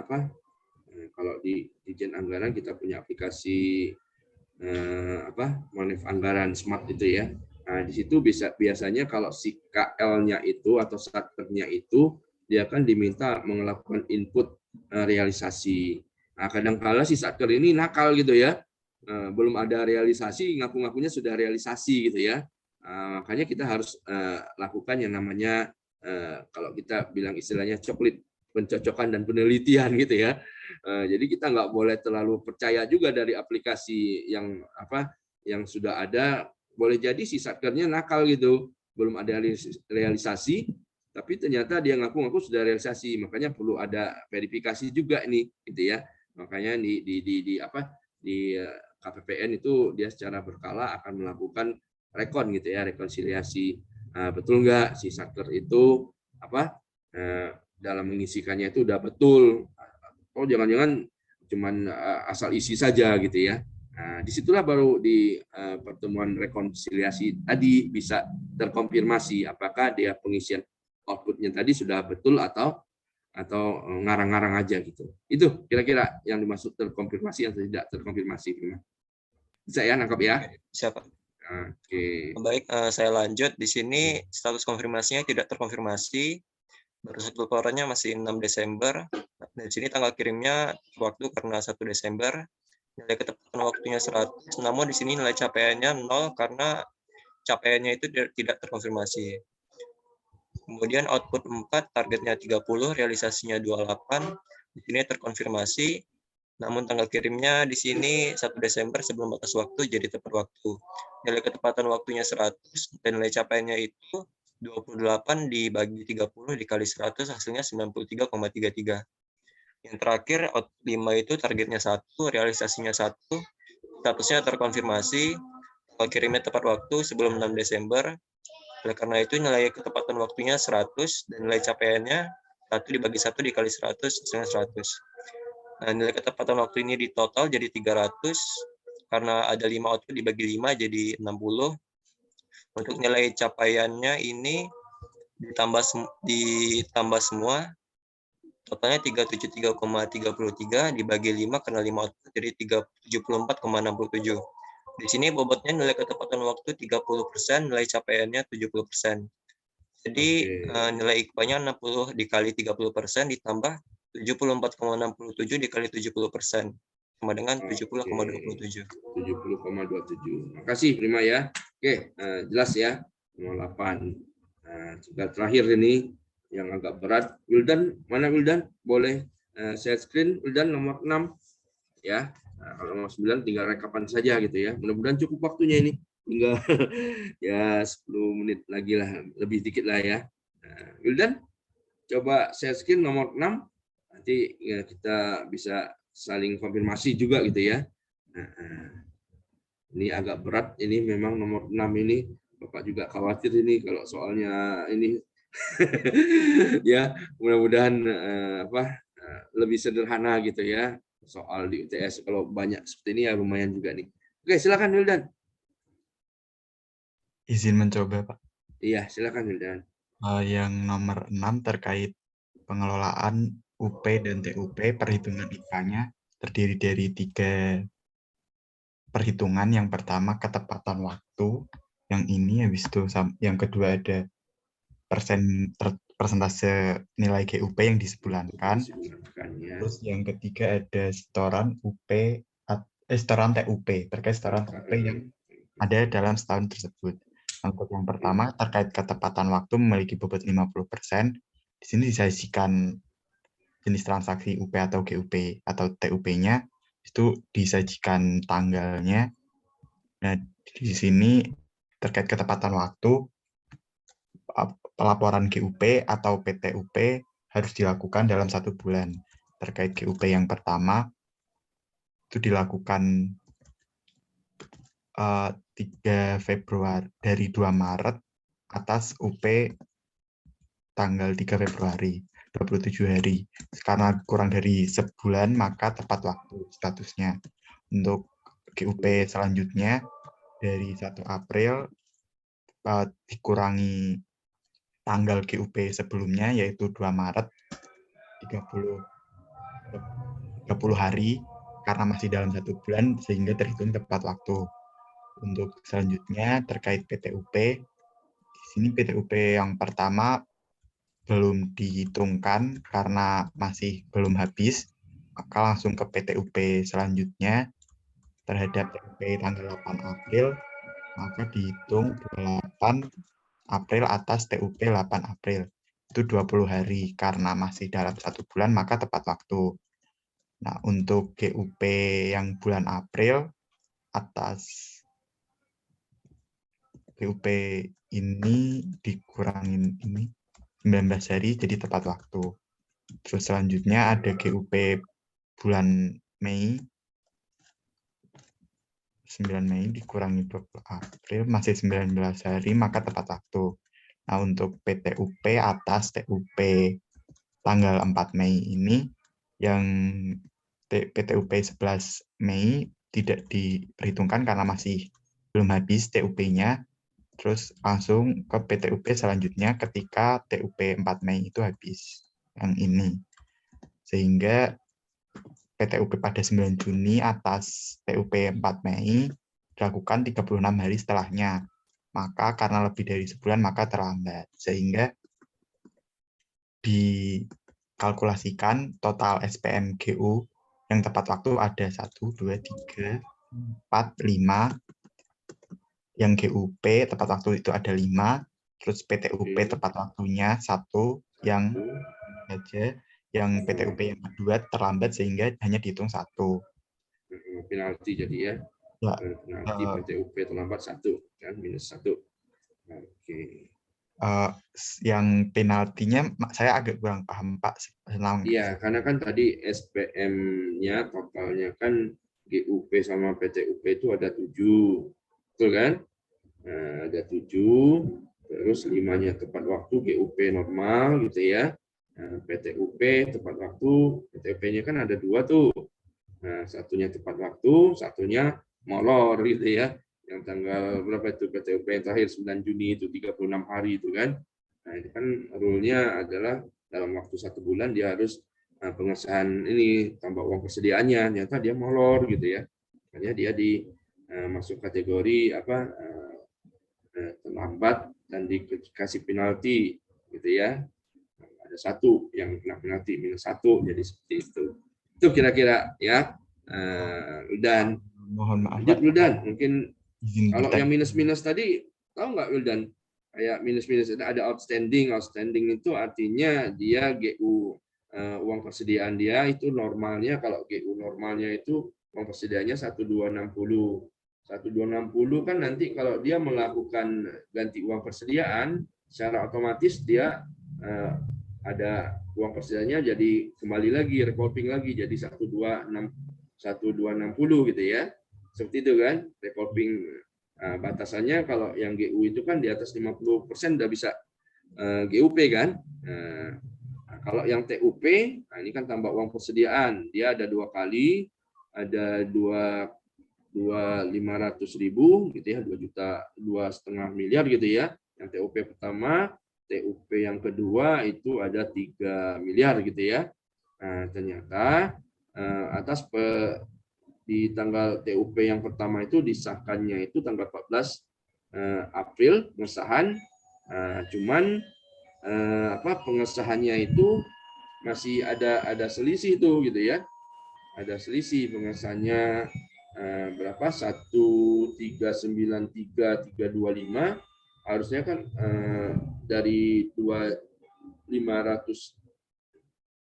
apa? Kalau di Dirjen Anggaran kita punya aplikasi apa? Monef Anggaran Smart itu ya. Nah, di situ biasanya kalau si KL-nya itu atau satkernya itu dia akan diminta melakukan input realisasi. Nah, kadang-kala si satker ini nakal gitu ya. Belum ada realisasi, ngaku-ngakunya sudah realisasi gitu ya. Makanya kita harus lakukan yang namanya kalau kita bilang istilahnya coklit, pencocokan dan penelitian gitu ya. Jadi kita nggak boleh terlalu percaya juga dari aplikasi yang apa yang sudah ada. Boleh jadi si satkernya nakal gitu, belum ada realisasi, tapi ternyata dia ngaku-ngaku sudah realisasi. Makanya perlu ada verifikasi juga nih, gitu ya. Makanya di KPPN itu dia secara berkala akan melakukan rekon gitu ya, rekonsiliasi. Betul nggak si satker itu apa dalam mengisikannya itu udah betul? Oh jangan-jangan cuman asal isi saja gitu ya. Nah, disitulah baru di pertemuan rekonsiliasi tadi bisa terkonfirmasi apakah dia pengisian outputnya tadi sudah betul atau ngarang-ngarang aja gitu. Itu kira-kira yang dimaksud terkonfirmasi atau tidak terkonfirmasi. Bisa ya nangkap ya? Siapa? Oke. Baik, saya lanjut. Di sini status konfirmasinya tidak terkonfirmasi. Batas pelaporannya masih 6 Desember. Di sini tanggal kirimnya waktu karena 1 Desember. Nilai ketepatan waktunya 100, namun di sini nilai capaiannya 0 karena capaiannya itu tidak terkonfirmasi. Kemudian output 4, targetnya 30, realisasinya 28. Di sini terkonfirmasi, namun tanggal kirimnya di sini 1 Desember sebelum batas waktu jadi tepat waktu. Nilai ketepatan waktunya 100 dan nilai capaiannya itu 28 dibagi 30 dikali 100 hasilnya 93,33. Yang terakhir, output 5 itu targetnya 1, realisasinya 1, statusnya terkonfirmasi, tanggal kirimnya tepat waktu sebelum 6 Desember. Oleh karena itu, nilai ketepatan waktunya 100, dan nilai capaiannya 1 dibagi 1 dikali 100, hasilnya 100. Nah, nilai ketepatan waktu ini di total jadi 300, karena ada 5 output dibagi 5 jadi 60. Untuk nilai capaiannya ini ditambah semua, totalnya 373,33 dibagi 5 karena 5 output jadi 74,67. Di sini bobotnya nilai ketepatan waktu 30%, nilai capaiannya 70%. Jadi nilai IKPA-nya 60 dikali 30% ditambah 74,67 dikali 70% sama dengan 70,27. 70,27. Makasih Prima ya. Oke, jelas ya. Nomor 8. Juga terakhir ini yang agak berat. Wildan, mana Wildan? Boleh share screen Wildan nomor 6 ya. Nah, kalau nomor 9 tinggal rekapan saja gitu ya. Mudah-mudahan cukup waktunya ini. Tinggal ya 10 menit lagi lah, lebih dikit lah ya. Nah, Wildan, coba share screen nomor 6. Nanti ya, kita bisa saling konfirmasi juga gitu ya. Nah, ini agak berat, ini memang nomor 6 ini. Bapak juga khawatir ini kalau soalnya ini ya mudah-mudahan lebih sederhana gitu ya soal di UTS. Kalau banyak seperti ini ya lumayan juga nih. Oke, silakan Wildan. Izin mencoba, Pak. Iya, silakan Wildan. Yang nomor 6 terkait pengelolaan UP dan TUP, perhitungan IPA-nya terdiri dari 3 perhitungan. Yang pertama ketepatan waktu, yang ini habis itu yang kedua ada persentase nilai GUP yang disebulankan. Dibulankan, ya. Terus yang ketiga ada setoran setoran TUP, terkait setoran TUP yang ada dalam setahun tersebut. Untuk yang pertama terkait ketepatan waktu memiliki bobot 50%. Di sini disajikan jenis transaksi UP atau GUP atau TUP-nya, itu disajikan tanggalnya. Nah, di sini terkait ketepatan waktu, pelaporan GUP atau PTUP harus dilakukan dalam 1 bulan. Terkait GUP yang pertama, itu dilakukan 3 Februari dari 2 Maret atas UP tanggal 3 Februari, 27 hari. Karena kurang dari sebulan, maka tepat waktu statusnya. Untuk GUP selanjutnya, dari 1 April dikurangi tanggal GUP sebelumnya, yaitu 2 Maret, 30 hari, karena masih dalam 1 bulan, sehingga terhitung tepat waktu. Untuk selanjutnya, terkait PTUP, di sini PTUP yang pertama belum dihitungkan karena masih belum habis, maka langsung ke PTUP selanjutnya terhadap TUP tanggal 8 April, maka dihitung 28 April atas TUP 8 April. Itu 20 hari, karena masih dalam 1 bulan, maka tepat waktu. Nah, untuk GUP yang bulan April, atas GUP ini dikurangin ini 19 hari, jadi tepat waktu. Terus selanjutnya ada GUP bulan Mei, 9 Mei dikurangi 20 April, masih 19 hari, maka tepat waktu. Nah, untuk PTUP atas TUP tanggal 4 Mei ini, yang PTUP 11 Mei tidak diperhitungkan karena masih belum habis TUP-nya, terus langsung ke PTUP selanjutnya ketika TUP 4 Mei itu habis, yang ini. Sehingga PTUP pada 9 Juni atas TUP 4 Mei dilakukan 36 hari setelahnya. Maka karena lebih dari sebulan, maka terlambat. Sehingga dikalkulasikan total SPM GU yang tepat waktu ada 1, 2, 3, 4, 5. Yang GUP tepat waktu itu ada 5, terus PTUP tepat waktunya 1, yang saja, yang PTUP yang kedua terlambat sehingga hanya dihitung 1. Penalti jadi ya. Penalti PTUP terlambat 1, kan, minus 1. Oke. Yang penaltinya saya agak kurang paham, Pak. Iya, karena kan tadi SPM-nya totalnya kan GUP sama PTUP itu ada 7. Betul kan? Nah, ada 7, terus 5-nya tepat waktu, GUP normal gitu ya. Nah, PTUP tepat waktu, PTUP-nya kan ada 2 tuh. Nah, satunya tepat waktu, satunya molor gitu ya. Yang tanggal berapa itu PTUP yang terakhir 9 Juni itu 36 hari itu kan. Nah, itu kan rule-nya adalah dalam waktu 1 bulan dia harus pengesahan ini tambah uang persediaannya, ternyata dia molor gitu ya. Makanya dia masuk kategori terlambat dan dikasih penalti gitu ya. Ada 1 yang kena penalti minus 1, jadi seperti itu. Itu kira-kira ya. Dan mohon maaf, lanjut Wildan, mungkin kalau yang minus-minus tadi tahu nggak Wildan? Kayak minus-minus ada outstanding itu artinya dia GU uang persediaan dia itu normalnya, kalau GU normalnya itu uang persediaannya 1260. 1260 kan nanti kalau dia melakukan ganti uang persediaan secara otomatis dia ada uang persediaannya jadi kembali lagi revolving lagi jadi 1260 gitu ya. Seperti itu kan revolving batasannya. Kalau yang GU itu kan di atas 50% udah bisa GUP kan. Kalau yang TUP, nah ini kan tambah uang persediaan, dia ada 2 kali, ada 500.000 gitu ya, 2,5 miliar gitu ya. Yang TUP pertama, TUP yang kedua itu ada 3 miliar gitu ya. Nah, ternyata atas di tanggal TUP yang pertama itu disahkannya itu tanggal 14 April pengesahan, cuman pengesahannya itu masih ada selisih tuh gitu ya. Ada selisih pengesahannya berapa? 1.393.325 harusnya kan dari 2.500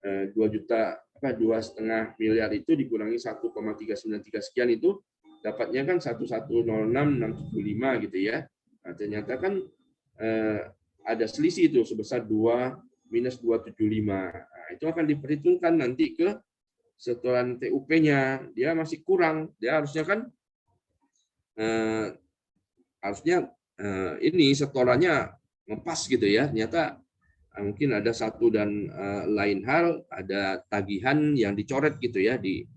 2,5 miliar itu dikurangi 1,393 sekian itu dapatnya kan 1106675 gitu ya. Nah, ternyata kan ada selisih itu sebesar 2-275. Nah, itu akan diperhitungkan nanti ke setoran TUP-nya. Dia masih kurang. Dia harusnya kan ini setorannya ngepas gitu ya. Ternyata mungkin ada satu dan lain hal, ada tagihan yang dicoret gitu ya di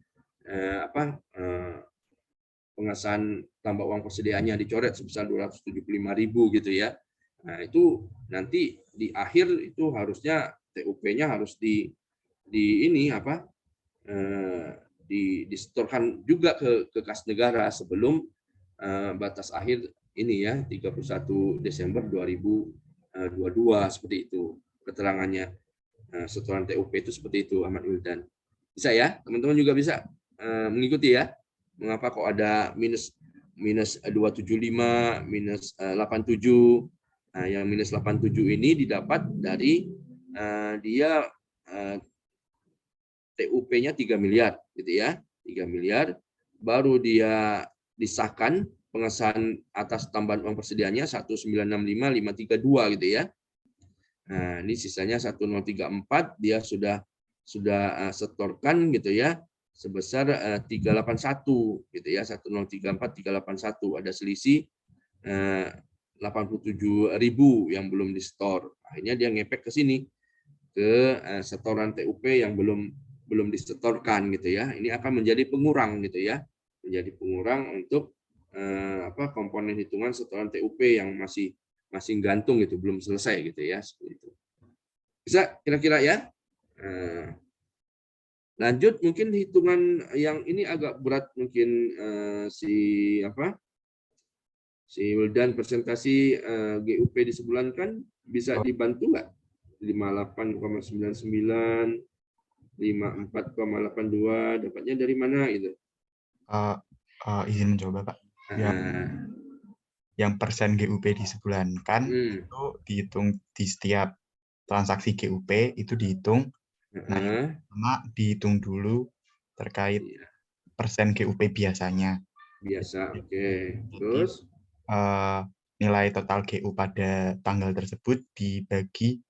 pengesahan tambah uang persediaannya dicoret sebesar 275.000 gitu ya. Nah, itu nanti di akhir itu harusnya TUP-nya harus disetorkan juga ke kas negara sebelum batas akhir ini ya 31 Desember 2022 seperti itu keterangannya. Setoran TUP itu seperti itu, Ahmad Wildan. Bisa ya, teman-teman juga bisa mengikuti ya. Mengapa kok ada minus 275, minus 87. Nah, yang minus 87 ini didapat dari dia TUP-nya 3 miliar gitu ya. 3 miliar baru dia disahkan pengesahan atas tambahan uang persediaannya 1965532 gitu ya. Nah, ini sisanya 1034 dia sudah setorkan gitu ya sebesar 381 gitu ya 1034381 ada selisih 87.000 yang belum disetor. Akhirnya dia ngepek ke sini ke setoran TUP yang belum disetorkan gitu ya. Ini akan menjadi pengurang gitu ya. Menjadi pengurang untuk komponen hitungan setoran TUP yang masih gantung gitu, belum selesai gitu ya, seperti itu. Bisa kira-kira ya? Lanjut mungkin hitungan yang ini agak berat mungkin si Wildan presentasi GUP di sebulan kan bisa dibantu nggak? 58,99, 54,82 dapatnya dari mana gitu? Izin mencoba Pak. Yang persen GUP disebulankan itu dihitung di setiap transaksi GUP itu dihitung. Nah, sama dihitung dulu terkait persen GUP biasanya. Biasa, oke. Terus nilai total GU pada tanggal tersebut dibagi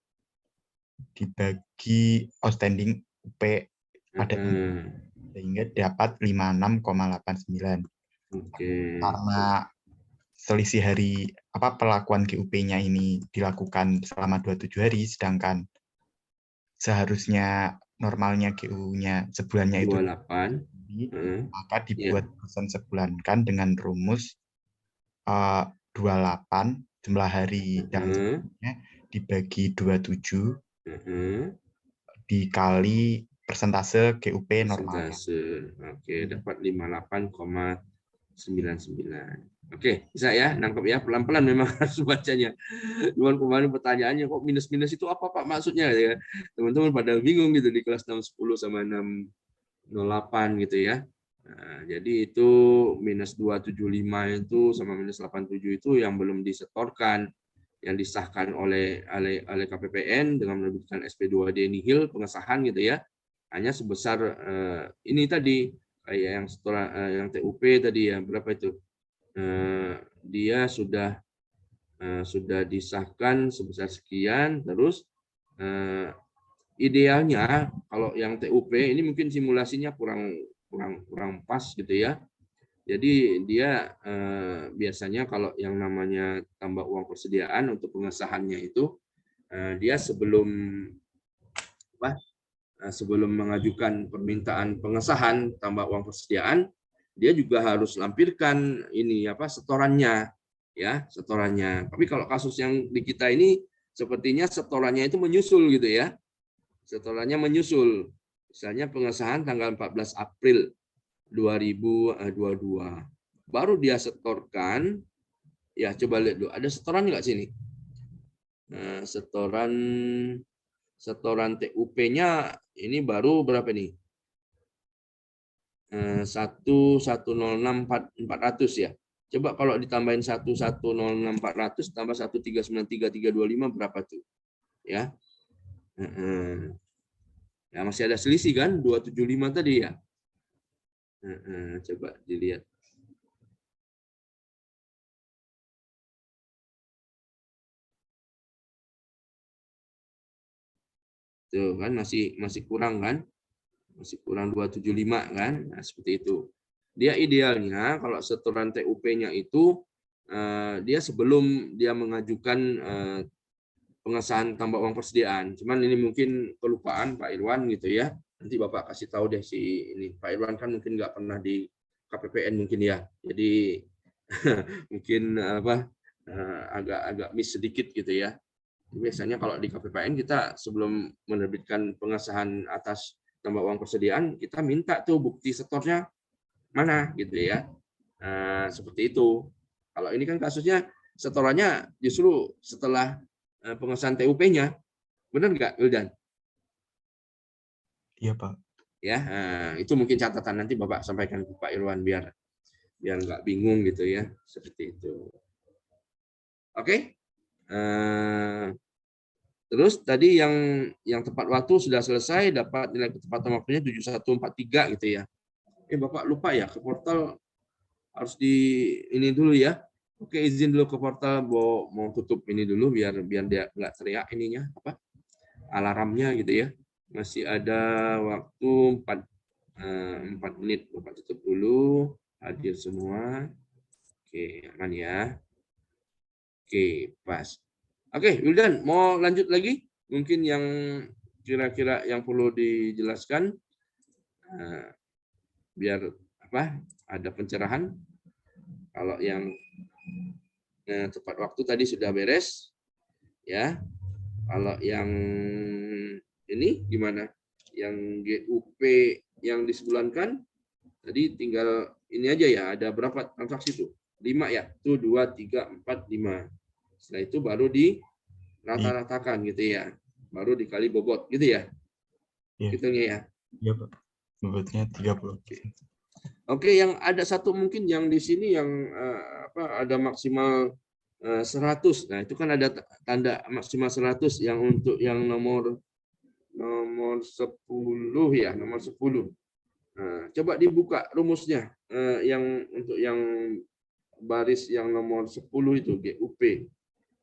outstanding UP pada sehingga dapat 56,89. Karena selisih hari pelakuan GUP-nya ini dilakukan selama 27 hari, sedangkan seharusnya normalnya GU-nya sebulannya itu 28, maka dibuat persen sebulankan dengan rumus 28 jumlah hari yang sebelumnya dibagi 27 dikali persentase GUP normalnya. Oke, dapat 58,99. Oke, bisa ya, nangkep ya, pelan-pelan memang harus bacanya. Cuman kemarin pertanyaannya kok minus-minus itu apa Pak maksudnya ya? Teman-teman pada bingung gitu di kelas 610 sama 608 gitu ya. Nah, jadi itu minus 275 itu sama minus 87 itu yang belum disetorkan, yang disahkan oleh KPPN dengan menerbitkan SP2D nihil pengesahan gitu ya. Hanya sebesar ini tadi kayak yang setoran yang TUP tadi ya berapa itu? Dia sudah disahkan sebesar sekian, terus idealnya kalau yang TUP ini mungkin simulasinya kurang pas gitu ya. Jadi dia biasanya kalau yang namanya tambah uang persediaan untuk pengesahannya itu dia sebelum mengajukan permintaan pengesahan tambah uang persediaan, dia juga harus lampirkan ini setorannya ya, setorannya. Tapi kalau kasus yang di kita ini sepertinya setorannya itu menyusul gitu ya. Setorannya menyusul. Misalnya pengesahan tanggal 14 April 2022. Baru dia setorkan, ya coba lihat dulu, ada setoran nggak sini? setoran TUP-nya ini baru berapa nih? 1106400 ya. Coba kalau ditambahin 1106400 tambah 1393325 berapa tuh? Ya. Ya masih ada selisih kan 275 tadi ya. Coba dilihat. Tuh kan masih kurang kan? Masih kurang 275 kan? Nah, seperti itu. Dia idealnya kalau setoran TUP-nya itu dia sebelum dia mengajukan pengesahan tambah uang persediaan. Cuman ini mungkin kelupaan Pak Irwan gitu ya. Nanti Bapak kasih tahu deh si ini. Pak Irwan kan mungkin nggak pernah di KPPN mungkin ya. Jadi mungkin agak miss sedikit gitu ya. Biasanya kalau di KPPN kita sebelum menerbitkan pengesahan atas tambah uang persediaan, kita minta tuh bukti setornya mana gitu ya. Seperti itu. Kalau ini kan kasusnya setorannya justru setelah pengesahan TUP-nya. Benar nggak, Wildan? Iya, Pak. Ya, itu mungkin catatan nanti Bapak sampaikan ke Pak Irwan biar nggak bingung gitu ya. Seperti itu. Oke. Terus tadi yang tepat waktu sudah selesai, dapat nilai ketepatan waktunya 7143 gitu ya. Bapak lupa ya, ke portal harus di ini dulu ya. Oke, izin dulu ke portal, mau tutup ini dulu biar dia nggak teriak ininya apa alarmnya gitu ya. Masih ada waktu 4 menit, Bapak tutup dulu. Hadir semua. Oke, aman ya. Oke, pas. Oke, Wildan, mau lanjut lagi? Mungkin yang kira-kira yang perlu dijelaskan biar ada pencerahan. Kalau yang tepat waktu tadi sudah beres, ya. Kalau yang ini gimana? Yang GUP yang disebulankan tadi tinggal ini aja ya. Ada berapa transaksi tuh? 5 ya. Tuh 2, 3, 4, 5. Setelah itu baru di rata-ratakan gitu ya. Baru dikali bobot gitu ya. Hitungnya ya. Iya, Pak. Bobotnya 30. Oke, yang ada satu mungkin yang di sini yang ada maksimal 100. Nah, itu kan ada tanda maksimal 100 yang untuk yang nomor 10 ya, nomor 10. Nah, coba dibuka rumusnya yang untuk yang baris yang nomor 10 itu GUP.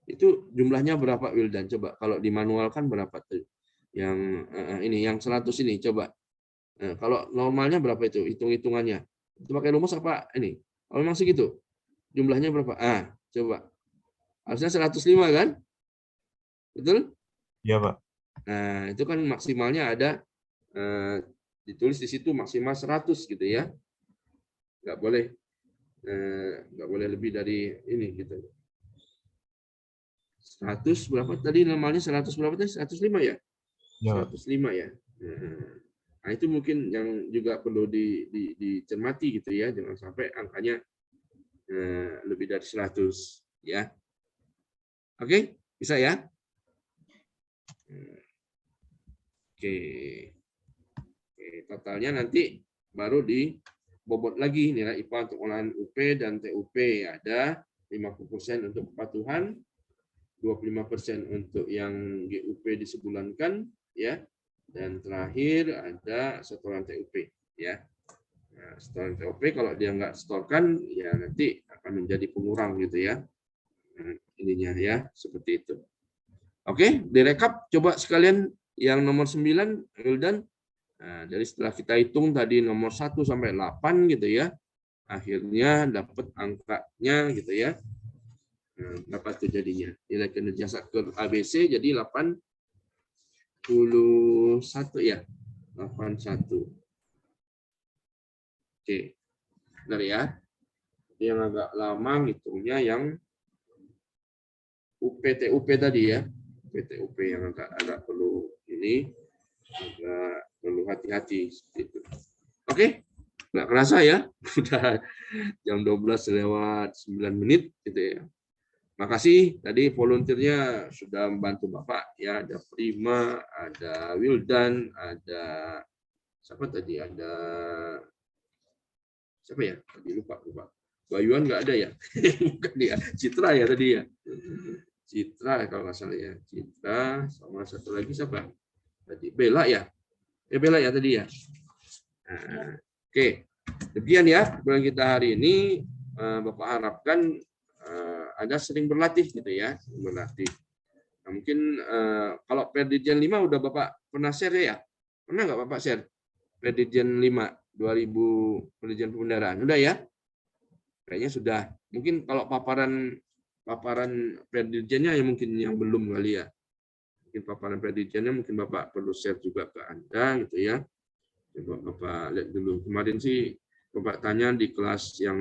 Itu jumlahnya berapa, Wildan? Coba kalau dimanualkan berapa tuh? Yang ini yang 100 ini coba. Kalau normalnya berapa itu? Hitung-hitungannya. Itu pakai rumus apa ini? Kalau memang segitu. Jumlahnya berapa? Coba. Harusnya 105 kan? Betul? Iya, Pak. Nah, itu kan maksimalnya ada ditulis di situ maksimal 100 gitu ya. Nggak boleh lebih dari ini gitu. 100 berapa tadi normalnya 100 berapa tadi? 105 ya? Ya. 105 ya. Nah, itu mungkin yang juga perlu dicermati gitu ya, jangan sampai angkanya lebih dari 100 ya. Oke, bisa ya? Oke, totalnya nanti baru dibobot lagi nilai IPA untuk olahan UP dan TUP ada 50% untuk kepatuhan, 25% untuk yang GUP disebulankan ya, dan terakhir ada setoran TUP ya. Nah, setoran TUP kalau dia nggak setorkan ya nanti akan menjadi pengurang gitu ya. Ininya ya seperti itu. Oke, direkap coba sekalian yang nomor 9 Wildan. Nah, jadi setelah kita hitung tadi nomor 1 sampai 8 gitu ya. Akhirnya dapat angkanya gitu ya. Berapa itu jadinya? Nilai kinerja Satker ABC jadi 81 ya. 81. Oke. Benar ya. Yang agak lama ngitungnya yang UPTUP tadi ya. UPTUP yang agak perlu ini agak perlu hati-hati seperti itu. Oke. Nggak kerasa ya. Udah jam 12 lewat 9 menit gitu ya. Makasih tadi volunteernya sudah membantu Bapak ya. Ada Prima, ada Wildan, ada siapa tadi? Ada siapa ya? Tadi lupa. Bayuan nggak ada ya? Bukan dia. Citra ya tadi ya. Citra kalau nggak salah ya. Citra sama satu lagi siapa? Tadi Bella ya. Bella ya tadi ya. Nah, oke. Demikian ya bulan kita hari ini. Bapak harapkan ada sering berlatih gitu ya, berlatih. Nah, mungkin kalau Perdijen 5 udah Bapak pernah share ya? Pernah nggak Bapak share? Perdijen 5 2000 Perdijen Pengendaraan. Udah ya? Kayaknya sudah. Mungkin kalau paparan Perdijennya ya mungkin yang belum kali ya. Mungkin paparan Perdijennya mungkin Bapak perlu share juga ke Anda gitu ya. Coba Bapak lihat dulu. Kemarin sih Bapak tanya di kelas yang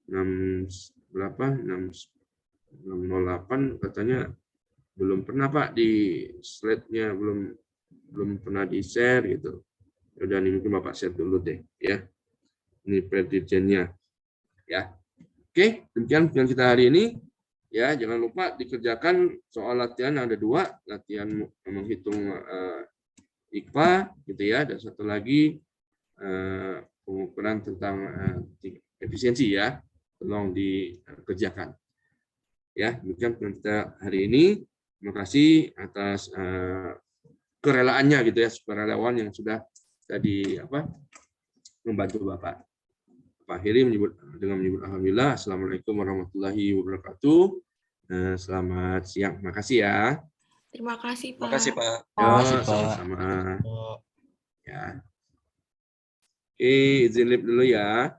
608 katanya belum pernah Pak di slide-nya belum pernah di share gitu. Udah nih mungkin Bapak share dulu deh ya. Ini Perdijennya ya. Oke, demikian yang kita hari ini ya. Jangan lupa dikerjakan soal latihan ada 2, latihan menghitung IKFA gitu ya, dan satu lagi pengukuran tentang efisiensi ya. Tolong dikerjakan. Ya, demikian kita hari ini. Terima kasih atas kerelaannya gitu ya, sukarelawan yang sudah tadi membantu Bapak. Pak akhiri dengan menyebut alhamdulillah. Assalamualaikum warahmatullahi wabarakatuh. Selamat siang. Makasih ya. Terima kasih, Pak. Makasih, Pak. Yo, sama-sama. Ya. Oke, izin live dulu ya.